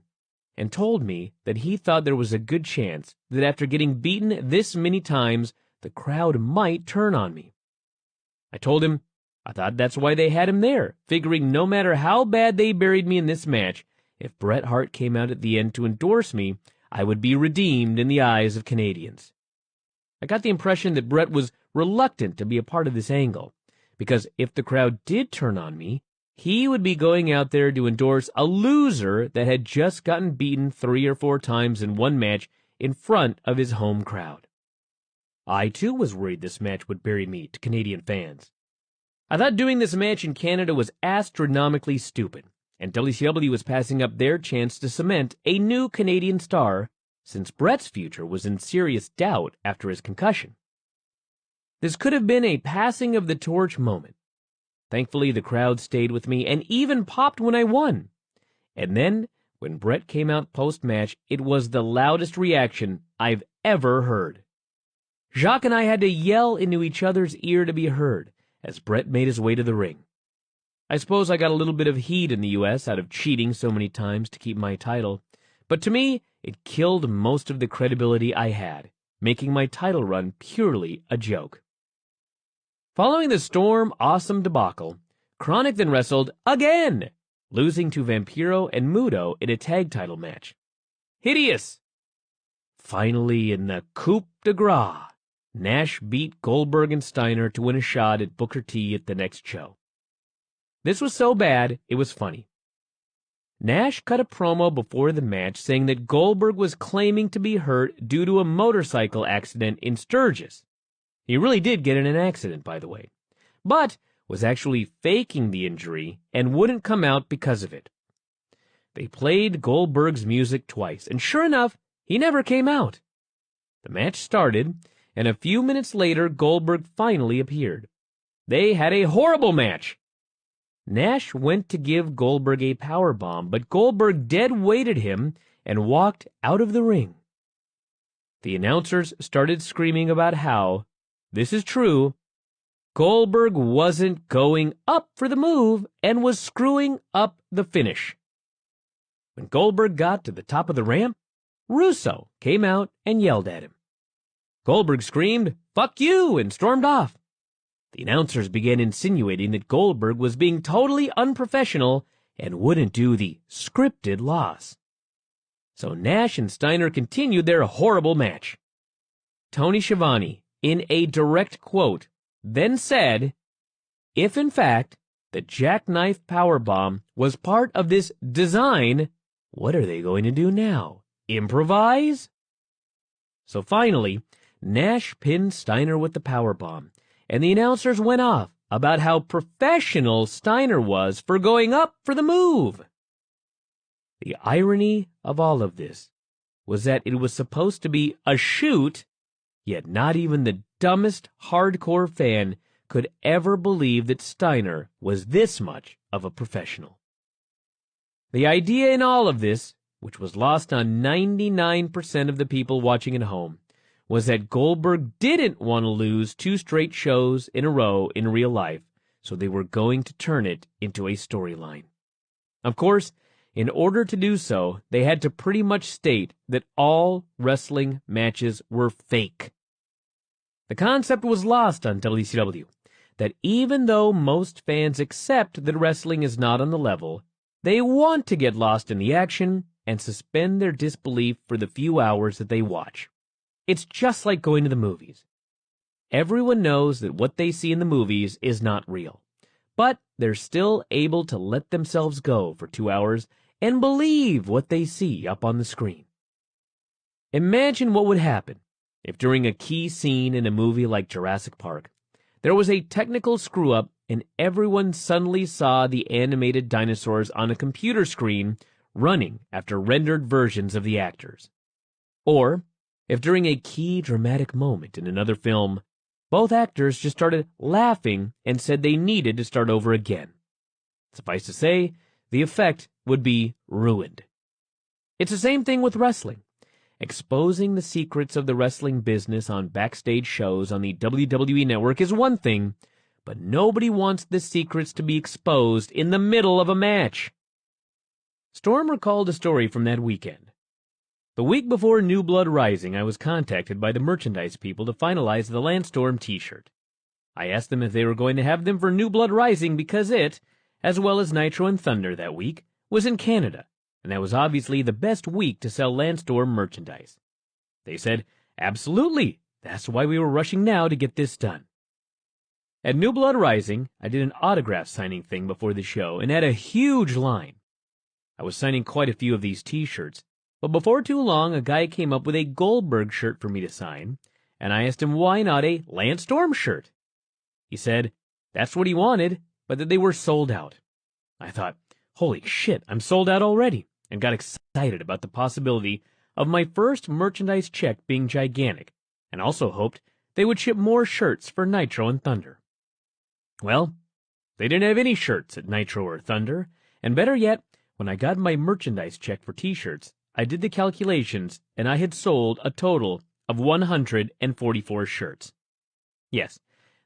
and told me that he thought there was a good chance that after getting beaten this many times, the crowd might turn on me. I told him, I thought that's why they had him there, figuring no matter how bad they buried me in this match, if Bret Hart came out at the end to endorse me, I would be redeemed in the eyes of Canadians. I got the impression that Bret was reluctant to be a part of this angle, because if the crowd did turn on me, he would be going out there to endorse a loser that had just gotten beaten 3 or 4 times in one match in front of his home crowd. I, too, was worried this match would bury me to Canadian fans. I thought doing this match in Canada was astronomically stupid, and WCW was passing up their chance to cement a new Canadian star, since Bret's future was in serious doubt after his concussion. This could have been a passing of the torch moment. Thankfully, the crowd stayed with me and even popped when I won. And then, when Bret came out post-match, it was the loudest reaction I've ever heard. Jacques and I had to yell into each other's ear to be heard as Bret made his way to the ring. I suppose I got a little bit of heat in the U.S. out of cheating so many times to keep my title, but to me, it killed most of the credibility I had, making my title run purely a joke. Following the Storm Awesome debacle, Chronic then wrestled again, losing to Vampiro and Muto in a tag title match. Hideous! Finally, in the coup de grace, Nash beat Goldberg and Steiner to win a shot at Booker T at the next show. This was so bad, it was funny. Nash cut a promo before the match saying that Goldberg was claiming to be hurt due to a motorcycle accident in Sturgis. He really did get in an accident, by the way, but was actually faking the injury and wouldn't come out because of it. They played Goldberg's music twice, and sure enough, he never came out. The match started, and a few minutes later, Goldberg finally appeared. They had a horrible match. Nash went to give Goldberg a powerbomb, but Goldberg dead-weighted him and walked out of the ring. The announcers started screaming about how, this is true, Goldberg wasn't going up for the move and was screwing up the finish. When Goldberg got to the top of the ramp, Russo came out and yelled at him. Goldberg screamed, "Fuck you," and stormed off. The announcers began insinuating that Goldberg was being totally unprofessional and wouldn't do the scripted loss. So Nash and Steiner continued their horrible match. Tony Schiavone, in a direct quote, then said, if in fact the jackknife powerbomb was part of this design, what are they going to do now? Improvise? So finally, Nash pinned Steiner with the powerbomb, and the announcers went off about how professional Steiner was for going up for the move. The irony of all of this was that it was supposed to be a shoot, yet not even the dumbest hardcore fan could ever believe that Steiner was this much of a professional. The idea in all of this, which was lost on 99% of the people watching at home, was that Goldberg didn't want to lose 2 straight shows in a row in real life, so they were going to turn it into a storyline. Of course, in order to do so, they had to pretty much state that all wrestling matches were fake. The concept was lost on WCW, that even though most fans accept that wrestling is not on the level, they want to get lost in the action and suspend their disbelief for the few hours that they watch. It's just like going to the movies. Everyone knows that what they see in the movies is not real, but they're still able to let themselves go for 2 hours and believe what they see up on the screen. Imagine what would happen if during a key scene in a movie like Jurassic Park, there was a technical screw-up and everyone suddenly saw the animated dinosaurs on a computer screen running after rendered versions of the actors. Or if during a key dramatic moment in another film, both actors just started laughing and said they needed to start over again. Suffice to say, the effect would be ruined. It's the same thing with wrestling. Exposing the secrets of the wrestling business on backstage shows on the WWE Network is one thing, but nobody wants the secrets to be exposed in the middle of a match. Storm recalled a story from that weekend. The week before New Blood Rising, I was contacted by the merchandise people to finalize the Lance Storm t-shirt. I asked them if they were going to have them for New Blood Rising because it, as well as Nitro and Thunder that week, was in Canada, and that was obviously the best week to sell Landstorm merchandise. They said, absolutely, that's why we were rushing now to get this done. At New Blood Rising, I did an autograph signing thing before the show and had a huge line. I was signing quite a few of these t-shirts, but before too long a guy came up with a Goldberg shirt for me to sign, and I asked him why not a Lance Storm shirt. He said that's what he wanted, but that they were sold out. I thought, holy shit, I'm sold out already, and got excited about the possibility of my first merchandise check being gigantic, and also hoped they would ship more shirts for Nitro and Thunder. Well, they didn't have any shirts at Nitro or Thunder, and better yet, when I got my merchandise check for t-shirts, I did the calculations, and I had sold a total of 144 shirts. Yes,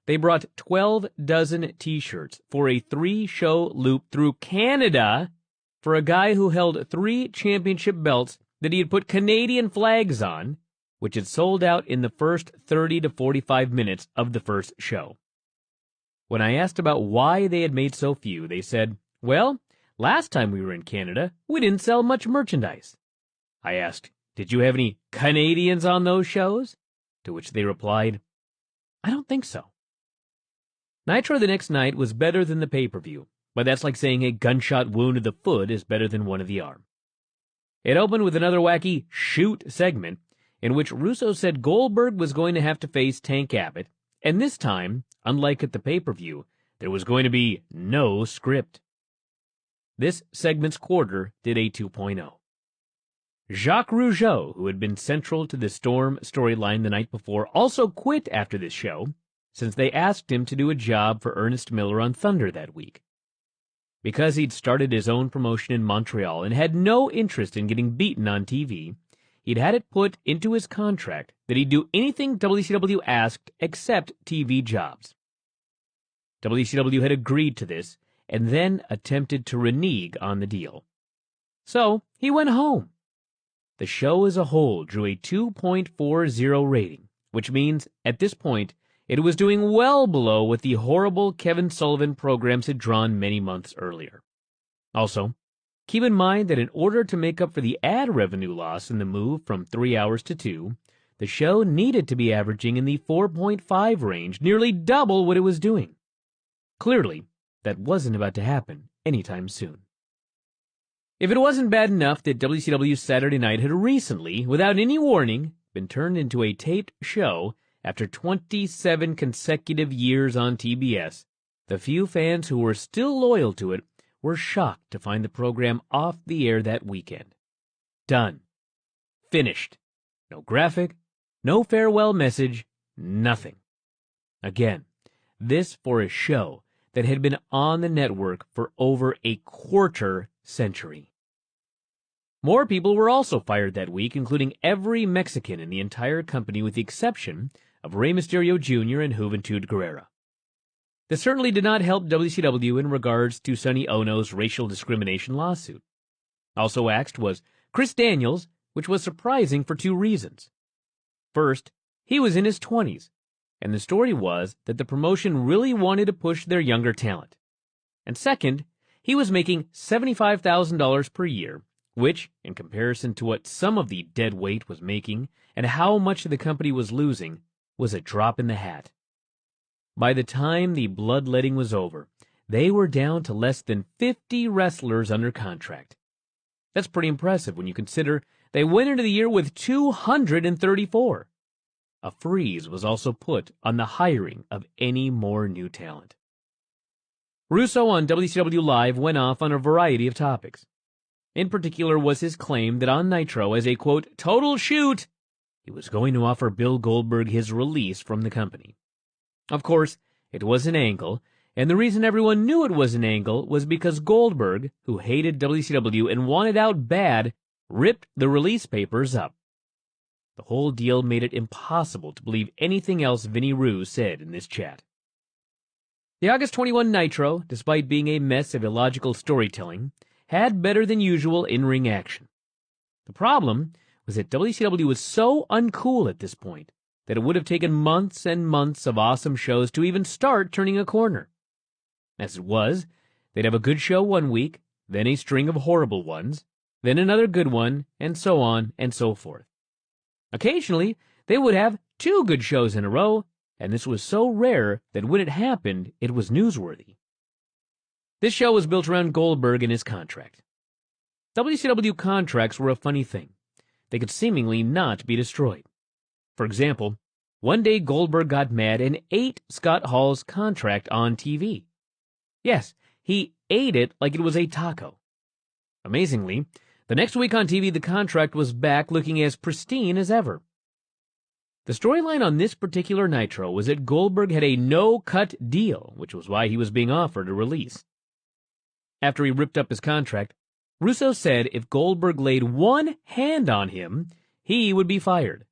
they brought 12 dozen t-shirts for a 3-show loop through Canada for a guy who held 3 championship belts that he had put Canadian flags on, which had sold out in the first 30 to 45 minutes of the first show. When I asked about why they had made so few, they said, well, last time we were in Canada, we didn't sell much merchandise. I asked, did you have any Canadians on those shows? To which they replied, I don't think so. Nitro the next night was better than the pay-per-view, but that's like saying a gunshot wound to the foot is better than one of the arm. It opened with another wacky shoot segment in which Russo said Goldberg was going to have to face Tank Abbott, and this time, unlike at the pay-per-view, there was going to be no script. This segment's quarter did a 2.0. Jacques Rougeau, who had been central to the Storm storyline the night before, also quit after this show, since they asked him to do a job for Ernest Miller on Thunder that week. Because he'd started his own promotion in Montreal and had no interest in getting beaten on TV, he'd had it put into his contract that he'd do anything WCW asked except TV jobs. WCW had agreed to this and then attempted to renege on the deal. So he went home. The show as a whole drew a 2.40 rating, which means, at this point, it was doing well below what the horrible Kevin Sullivan programs had drawn many months earlier. Also, keep in mind that in order to make up for the ad revenue loss in the move from 3 hours to 2, the show needed to be averaging in the 4.5 range, nearly double what it was doing. Clearly, that wasn't about to happen anytime soon. If it wasn't bad enough that WCW's Saturday Night had recently, without any warning, been turned into a taped show after 27 consecutive years on TBS, the few fans who were still loyal to it were shocked to find the program off the air that weekend. Done. Finished. No graphic, no farewell message, nothing. Again, this for a show that had been on the network for over a quarter century. More people were also fired that week, including every Mexican in the entire company with the exception of Rey Mysterio Jr. and Juventud Guerrera. This certainly did not help WCW in regards to Sonny Ono's racial discrimination lawsuit. Also axed was Chris Daniels, which was surprising for 2 reasons. First, he was in his 20s, and the story was that the promotion really wanted to push their younger talent. And second, he was making $75,000 per year, which, in comparison to what some of the dead weight was making and how much the company was losing, was a drop in the hat. By the time the bloodletting was over, they were down to less than 50 wrestlers under contract. That's pretty impressive when you consider they went into the year with 234. A freeze was also put on the hiring of any more new talent. Russo on WCW Live went off on a variety of topics. In particular was his claim that on Nitro, as a, quote, total shoot, he was going to offer Bill Goldberg his release from the company. Of course, it was an angle, and the reason everyone knew it was an angle was because Goldberg, who hated WCW and wanted out bad, ripped the release papers up. The whole deal made it impossible to believe anything else Vinnie Rue said in this chat. The August 21 Nitro, despite being a mess of illogical storytelling, had better than usual in-ring action. The problem was that WCW was so uncool at this point, that it would have taken months and months of awesome shows to even start turning a corner. As it was, they'd have a good show one week, then a string of horrible ones, then another good one, and so on and so forth. Occasionally, they would have 2 good shows in a row, and this was so rare that when it happened, it was newsworthy. This show was built around Goldberg and his contract. WCW contracts were a funny thing. They could seemingly not be destroyed. For example, one day Goldberg got mad and ate Scott Hall's contract on TV. Yes, he ate it like it was a taco. Amazingly, the next week on TV the contract was back looking as pristine as ever. The storyline on this particular Nitro was that Goldberg had a no-cut deal, which was why he was being offered a release. After he ripped up his contract, Russo said if Goldberg laid one hand on him, he would be fired.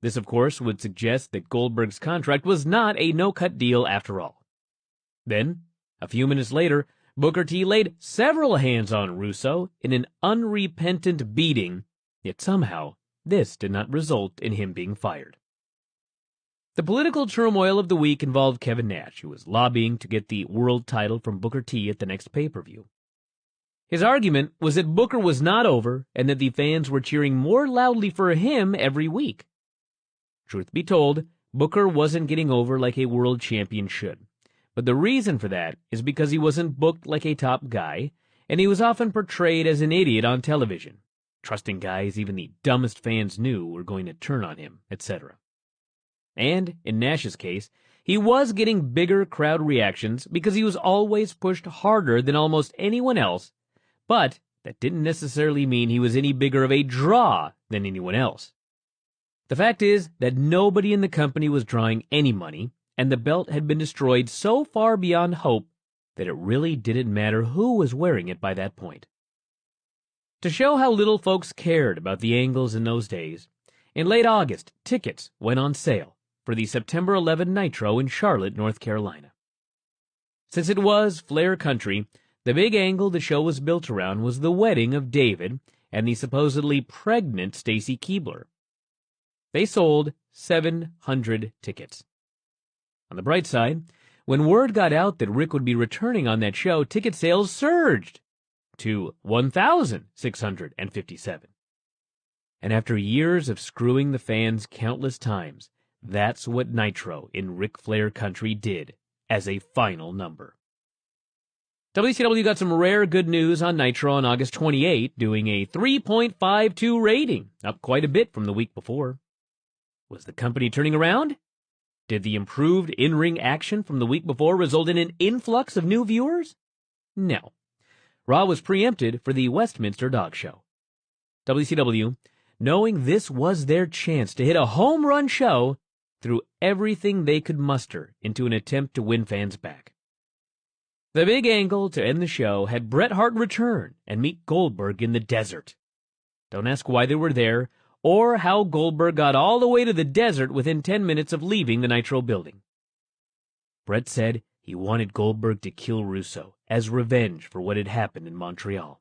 This, of course, would suggest that Goldberg's contract was not a no-cut deal after all. Then, a few minutes later, Booker T laid several hands on Russo in an unrepentant beating, yet somehow this did not result in him being fired. The political turmoil of the week involved Kevin Nash, who was lobbying to get the world title from Booker T at the next pay-per-view. His argument was that Booker was not over and that the fans were cheering more loudly for him every week. Truth be told, Booker wasn't getting over like a world champion should. But the reason for that is because he wasn't booked like a top guy, and he was often portrayed as an idiot on television, trusting guys even the dumbest fans knew were going to turn on him, etc. And, in Nash's case, he was getting bigger crowd reactions because he was always pushed harder than almost anyone else, but that didn't necessarily mean he was any bigger of a draw than anyone else. The fact is that nobody in the company was drawing any money, and the belt had been destroyed so far beyond hope that it really didn't matter who was wearing it by that point. To show how little folks cared about the Angles in those days, in late August, tickets went on sale for the September 11 Nitro in Charlotte, North Carolina. Since it was Flair country, the big angle the show was built around was the wedding of David and the supposedly pregnant Stacy Keibler. They sold 700 tickets. On the bright side, when word got out that Rick would be returning on that show, ticket sales surged to 1,657. And after years of screwing the fans countless times, that's what Nitro in Ric Flair country did as a final number. WCW got some rare good news on Nitro on August 28, doing a 3.52 rating, up quite a bit from the week before. Was the company turning around? Did the improved in-ring action from the week before result in an influx of new viewers? No. Raw was preempted for the Westminster Dog Show. WCW, knowing this was their chance to hit a home run show, threw everything they could muster into an attempt to win fans back. The big angle to end the show had Bret Hart return and meet Goldberg in the desert. Don't ask why they were there, or how Goldberg got all the way to the desert within 10 minutes of leaving the Nitro building. Bret said he wanted Goldberg to kill Russo as revenge for what had happened in Montreal.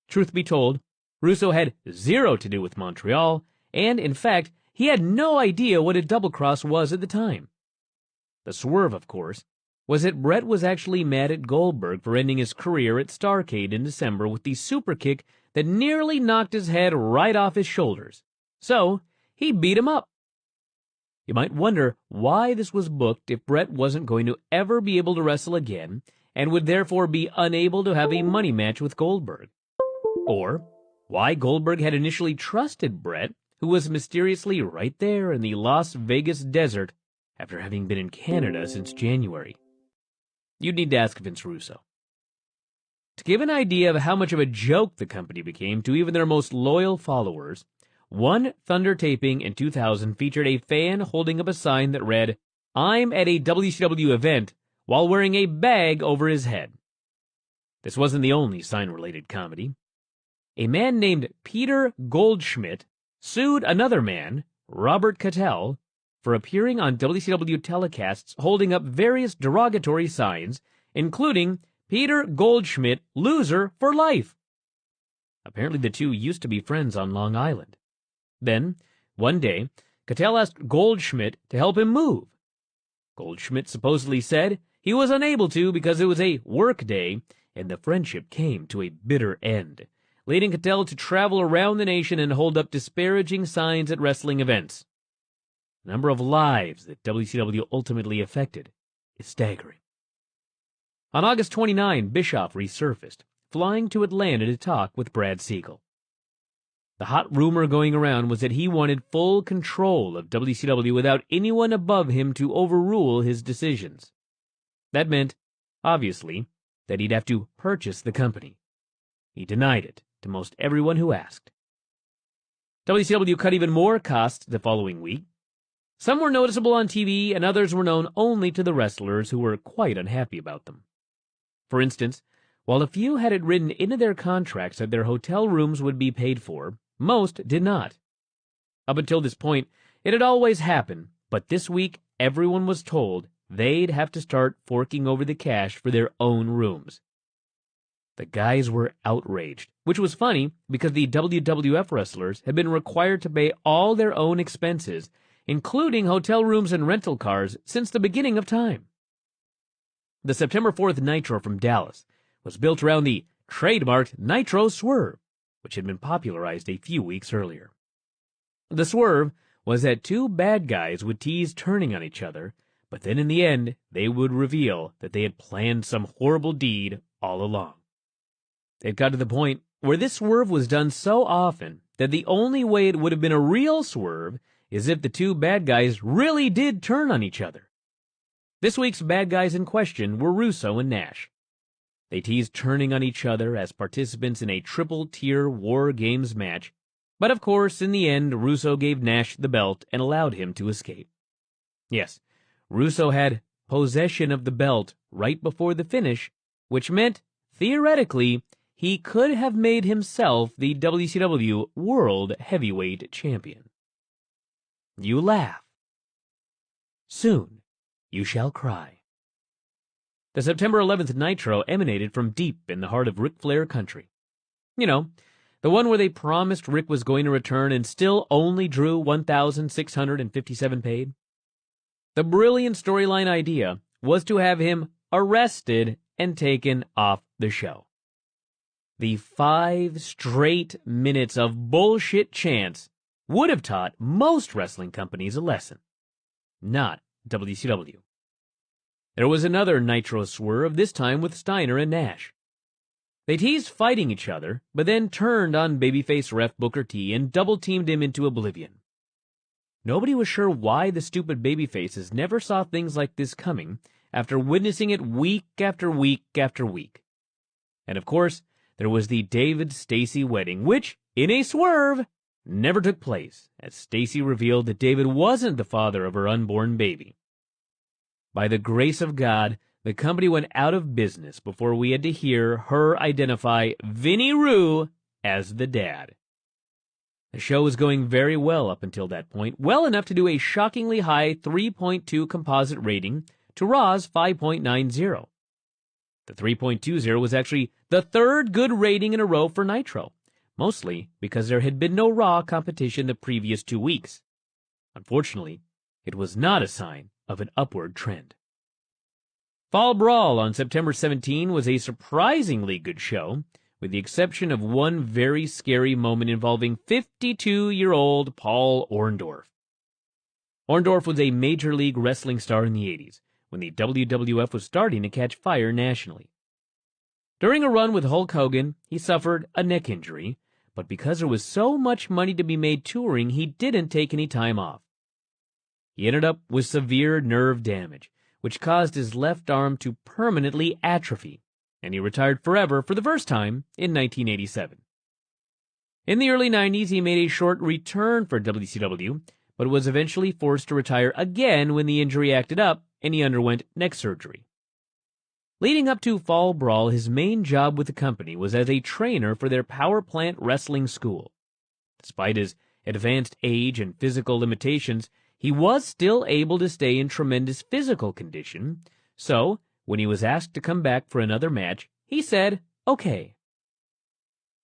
Truth be told, Russo had zero to do with Montreal, and, in fact, he had no idea what a double-cross was at the time. The swerve, of course, was that Bret was actually mad at Goldberg for ending his career at Starrcade in December with the super kick that nearly knocked his head right off his shoulders. So, he beat him up. You might wonder why this was booked if Bret wasn't going to ever be able to wrestle again and would therefore be unable to have a money match with Goldberg. Or why Goldberg had initially trusted Bret, who was mysteriously right there in the Las Vegas desert after having been in Canada since January. You'd need to ask Vince Russo. To give an idea of how much of a joke the company became to even their most loyal followers, one Thunder taping in 2000 featured a fan holding up a sign that read, "I'm at a WCW event," while wearing a bag over his head. This wasn't the only sign-related comedy. A man named Peter Goldschmidt sued another man, Robert Cattell, for appearing on WCW telecasts holding up various derogatory signs, including Peter Goldschmidt, loser for life. Apparently the two used to be friends on Long Island. Then, one day, Cattell asked Goldschmidt to help him move. Goldschmidt supposedly said he was unable to because it was a work day, and the friendship came to a bitter end, leading Cattell to travel around the nation and hold up disparaging signs at wrestling events. The number of lives that WCW ultimately affected is staggering. On August 29, Bischoff resurfaced, flying to Atlanta to talk with Brad Siegel. The hot rumor going around was that he wanted full control of WCW without anyone above him to overrule his decisions. That meant, obviously, that he'd have to purchase the company. He denied it to most everyone who asked. WCW cut even more costs the following week. Some were noticeable on TV, and others were known only to the wrestlers, who were quite unhappy about them. For instance, while a few had it written into their contracts that their hotel rooms would be paid for, most did not. Up until this point, it had always happened, but this week everyone was told they'd have to start forking over the cash for their own rooms. The guys were outraged, which was funny because the WWF wrestlers had been required to pay all their own expenses, including hotel rooms and rental cars, since the beginning of time. The September 4th Nitro from Dallas was built around the trademarked Nitro Swerve, which had been popularized a few weeks earlier. The swerve was that two bad guys would tease turning on each other, but then in the end they would reveal that they had planned some horrible deed all along. It got to the point where this swerve was done so often that the only way it would have been a real swerve is if the two bad guys really did turn on each other. This week's bad guys in question were Russo and Nash. They teased turning on each other as participants in a triple-tier War Games match, but of course, in the end, Russo gave Nash the belt and allowed him to escape. Yes, Russo had possession of the belt right before the finish, which meant, theoretically, he could have made himself the WCW World Heavyweight Champion. You laugh. Soon you shall cry. The September 11th Nitro emanated from deep in the heart of Ric Flair country. You know, the one where they promised Rick was going to return and still only drew 1,657 paid. The brilliant storyline idea was to have him arrested and taken off the show. The 5 straight minutes of bullshit chants would have taught most wrestling companies a lesson. Not WCW. There was another Nitro swerve, this time with Steiner and Nash. They teased fighting each other, but then turned on babyface ref Booker T and double-teamed him into oblivion. Nobody was sure why the stupid babyfaces never saw things like this coming after witnessing it week after week after week. And of course, there was the David-Stacy wedding, which, in a swerve, never took place, as Stacy revealed that David wasn't the father of her unborn baby. By the grace of God, the company went out of business before we had to hear her identify Vinnie Rue as the dad. The show was going very well up until that point, well enough to do a shockingly high 3.2 composite rating to Raw's 5.90. The 3.20 was actually the third good rating in a row for Nitro, mostly because there had been no Raw competition the previous 2 weeks. Unfortunately, it was not a sign of an upward trend. Fall Brawl on September 17 was a surprisingly good show, with the exception of one very scary moment involving 52-year-old Paul Orndorff. Orndorff was a Major League Wrestling star in the 80s, when the WWF was starting to catch fire nationally. During a run with Hulk Hogan, he suffered a neck injury, but because there was so much money to be made touring, he didn't take any time off. He ended up with severe nerve damage, which caused his left arm to permanently atrophy, and he retired forever for the first time in 1987. In the early 90s, he made a short return for WCW, but was eventually forced to retire again when the injury acted up and he underwent neck surgery. Leading up to Fall Brawl, his main job with the company was as a trainer for their Power Plant Wrestling School. Despite his advanced age and physical limitations, he was still able to stay in tremendous physical condition, so when he was asked to come back for another match, he said, okay.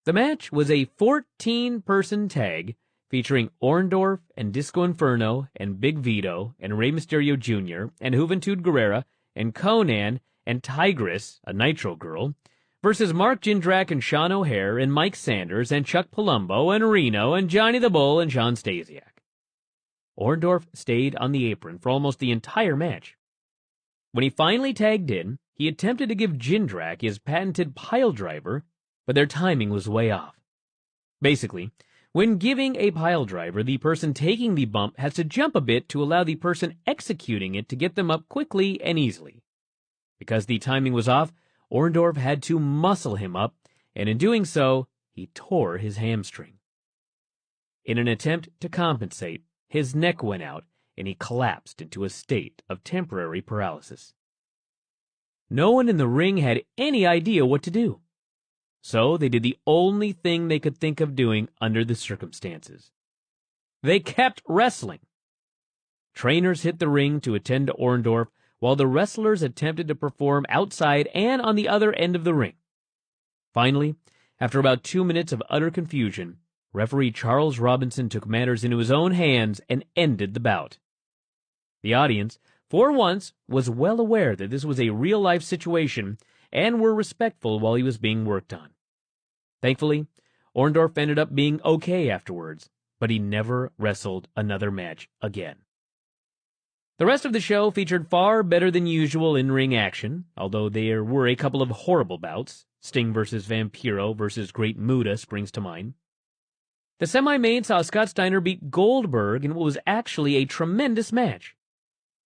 The match was a 14-person tag featuring Orndorff and Disco Inferno and Big Vito and Rey Mysterio Jr. and Juventud Guerrera and Conan and Tigress, a Nitro girl, versus Mark Jindrak and Sean O'Hare and Mike Sanders and Chuck Palumbo and Reno and Johnny the Bull and John Stasiak. Orndorff stayed on the apron for almost the entire match. When he finally tagged in, he attempted to give Jindrak his patented pile driver, but their timing was way off. Basically, when giving a pile driver, the person taking the bump has to jump a bit to allow the person executing it to get them up quickly and easily. Because the timing was off, Orndorff had to muscle him up, and in doing so, he tore his hamstring. In an attempt to compensate, his neck went out, and he collapsed into a state of temporary paralysis. No one in the ring had any idea what to do. So they did the only thing they could think of doing under the circumstances. They kept wrestling. Trainers hit the ring to attend to Orndorff, while the wrestlers attempted to perform outside and on the other end of the ring. Finally, after about 2 minutes of utter confusion, referee Charles Robinson took matters into his own hands and ended the bout. The audience, for once, was well aware that this was a real-life situation and were respectful while he was being worked on. Thankfully, Orndorff ended up being okay afterwards, but he never wrestled another match again. The rest of the show featured far better than usual in-ring action, although there were a couple of horrible bouts. Sting versus Vampiro versus Great Muta springs to mind. The semi-main saw Scott Steiner beat Goldberg in what was actually a tremendous match.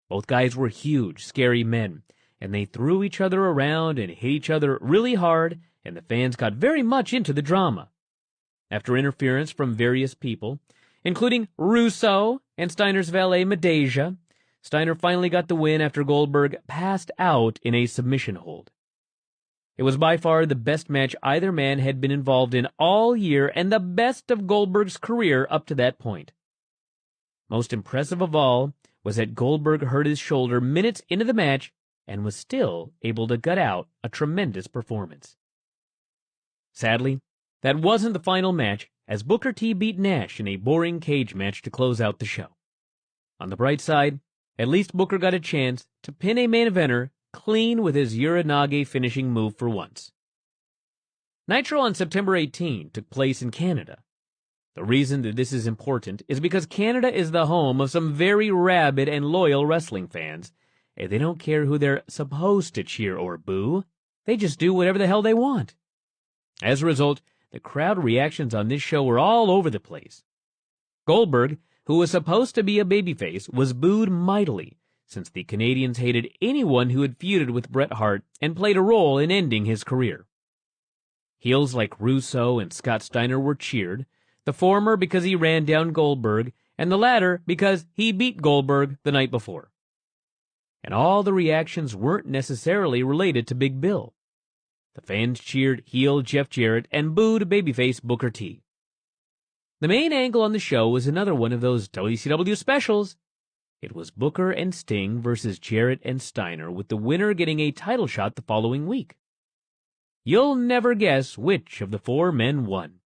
Both guys were huge, scary men, and they threw each other around and hit each other really hard, and the fans got very much into the drama. After interference from various people, including Russo and Steiner's valet Medeja, Steiner finally got the win after Goldberg passed out in a submission hold. It was by far the best match either man had been involved in all year and the best of Goldberg's career up to that point. Most impressive of all was that Goldberg hurt his shoulder minutes into the match and was still able to gut out a tremendous performance. Sadly, that wasn't the final match, as Booker T beat Nash in a boring cage match to close out the show. On the bright side, at least Booker got a chance to pin a main eventer clean with his Uranage finishing move for once. Nitro on September 18 took place in Canada. The reason that this is important is because Canada is the home of some very rabid and loyal wrestling fans, and they don't care who they're supposed to cheer or boo. They just do whatever the hell they want. As a result, the crowd reactions on this show were all over the place. Goldberg, who was supposed to be a babyface, was booed mightily, since the Canadians hated anyone who had feuded with Bret Hart and played a role in ending his career. Heels like Russo and Scott Steiner were cheered, the former because he ran down Goldberg, and the latter because he beat Goldberg the night before. And all the reactions weren't necessarily related to Big Bill. The fans cheered heel Jeff Jarrett and booed babyface Booker T. The main angle on the show was another one of those WCW specials. It was Booker and Sting versus Jarrett and Steiner, with the winner getting a title shot the following week. You'll never guess which of the four men won.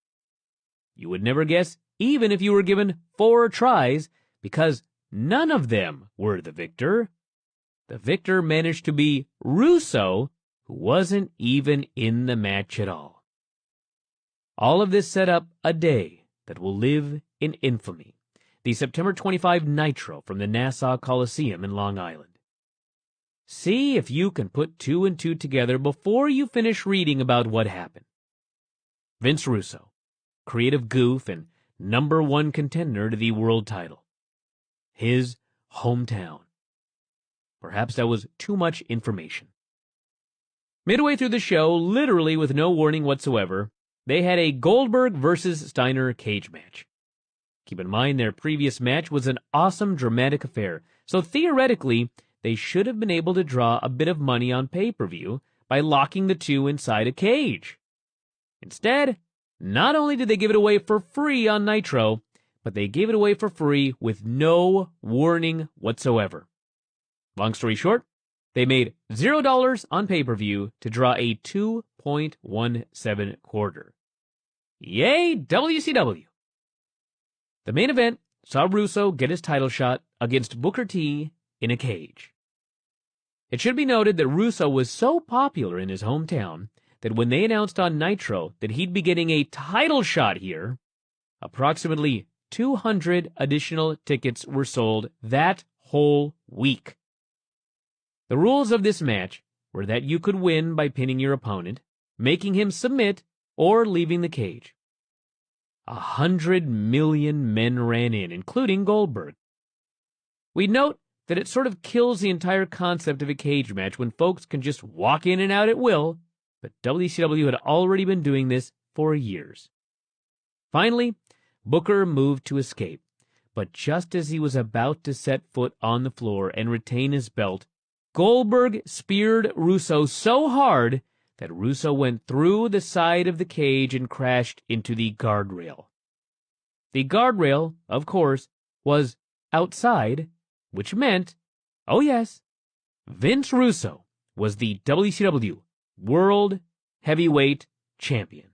You would never guess even if you were given 4 tries, because none of them were the victor. The victor managed to be Russo, who wasn't even in the match at all. All of this set up a day that will live in infamy. The September 25 Nitro from the Nassau Coliseum in Long Island. See if you can put 2 and 2 together before you finish reading about what happened. Vince Russo, creative goof and #1 contender to the world title. His hometown. Perhaps that was too much information. Midway through the show, literally with no warning whatsoever, they had a Goldberg versus Steiner cage match. Keep in mind their previous match was an awesome dramatic affair, so theoretically, they should have been able to draw a bit of money on pay-per-view by locking the two inside a cage. Instead, not only did they give it away for free on Nitro, but they gave it away for free with no warning whatsoever. Long story short, they made $0 on pay-per-view to draw a 2.17 quarter. Yay, WCW! The main event saw Russo get his title shot against Booker T in a cage. It should be noted that Russo was so popular in his hometown that when they announced on Nitro that he'd be getting a title shot here, approximately 200 additional tickets were sold that whole week. The rules of this match were that you could win by pinning your opponent, making him submit, or leaving the cage. 100 million men ran in, including Goldberg. We note that it sort of kills the entire concept of a cage match when folks can just walk in and out at will, but WCW had already been doing this for years. Finally, Booker moved to escape, but just as he was about to set foot on the floor and retain his belt, Goldberg speared Russo so hard that Russo went through the side of the cage and crashed into the guardrail. The guardrail, of course, was outside, which meant, oh yes, Vince Russo was the WCW World Heavyweight Champion.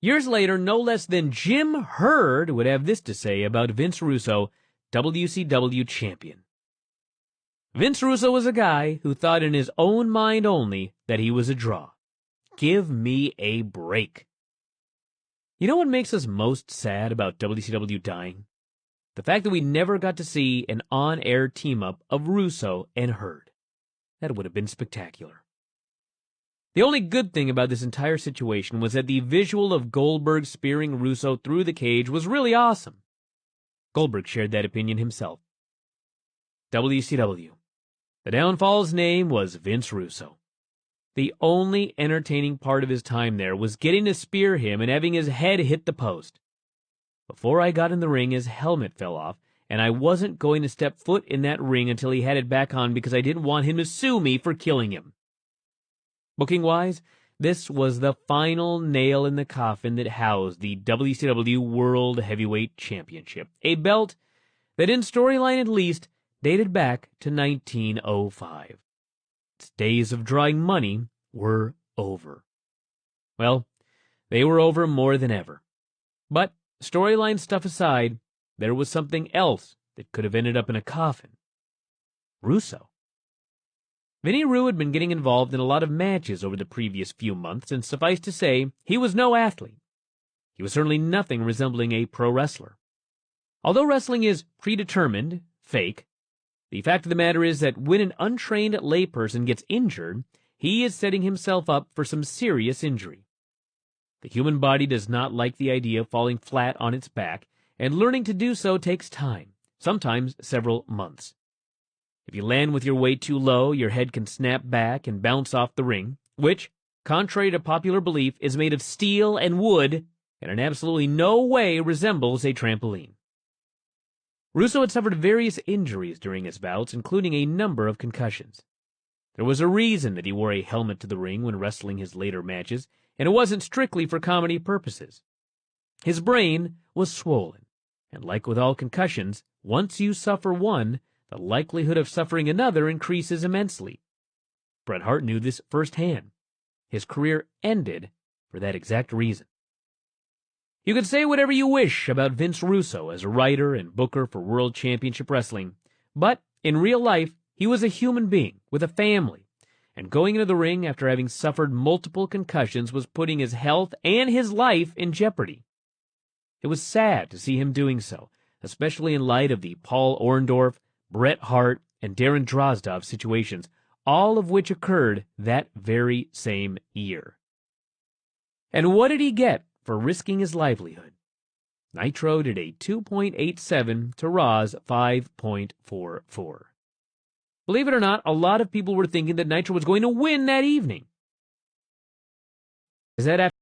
Years later, no less than Jim Herd would have this to say about Vince Russo, WCW Champion. Vince Russo was a guy who thought in his own mind only that he was a draw. Give me a break. You know what makes us most sad about WCW dying? The fact that we never got to see an on-air team-up of Russo and Herd. That would have been spectacular. The only good thing about this entire situation was that the visual of Goldberg spearing Russo through the cage was really awesome. Goldberg shared that opinion himself. WCW. The downfall's name was Vince Russo. The only entertaining part of his time there was getting to spear him and having his head hit the post. Before I got in the ring, his helmet fell off, and I wasn't going to step foot in that ring until he had it back on because I didn't want him to sue me for killing him. Booking-wise, this was the final nail in the coffin that housed the WCW World Heavyweight Championship, a belt that, in storyline at least, dated back to 1905. Its days of drawing money were over. Well, they were over more than ever. But, storyline stuff aside, there was something else that could have ended up in a coffin. Russo. Vinny Roo had been getting involved in a lot of matches over the previous few months, and suffice to say, he was no athlete. He was certainly nothing resembling a pro wrestler. Although wrestling is predetermined, fake, the fact of the matter is that when an untrained layperson gets injured, he is setting himself up for some serious injury. The human body does not like the idea of falling flat on its back, and learning to do so takes time, sometimes several months. If you land with your weight too low, your head can snap back and bounce off the ring, which, contrary to popular belief, is made of steel and wood and in absolutely no way resembles a trampoline. Russo had suffered various injuries during his bouts, including a number of concussions. There was a reason that he wore a helmet to the ring when wrestling his later matches, and it wasn't strictly for comedy purposes. His brain was swollen, and like with all concussions, once you suffer one, the likelihood of suffering another increases immensely. Bret Hart knew this firsthand. His career ended for that exact reason. You can say whatever you wish about Vince Russo as a writer and booker for World Championship Wrestling, but in real life, he was a human being with a family, and going into the ring after having suffered multiple concussions was putting his health and his life in jeopardy. It was sad to see him doing so, especially in light of the Paul Orndorff, Bret Hart, and Darren Drozdov situations, all of which occurred that very same year. And what did he get for risking his livelihood? Nitro did a 2.87 to Raw's 5.44. Believe it or not, a lot of people were thinking that Nitro was going to win that evening. Is that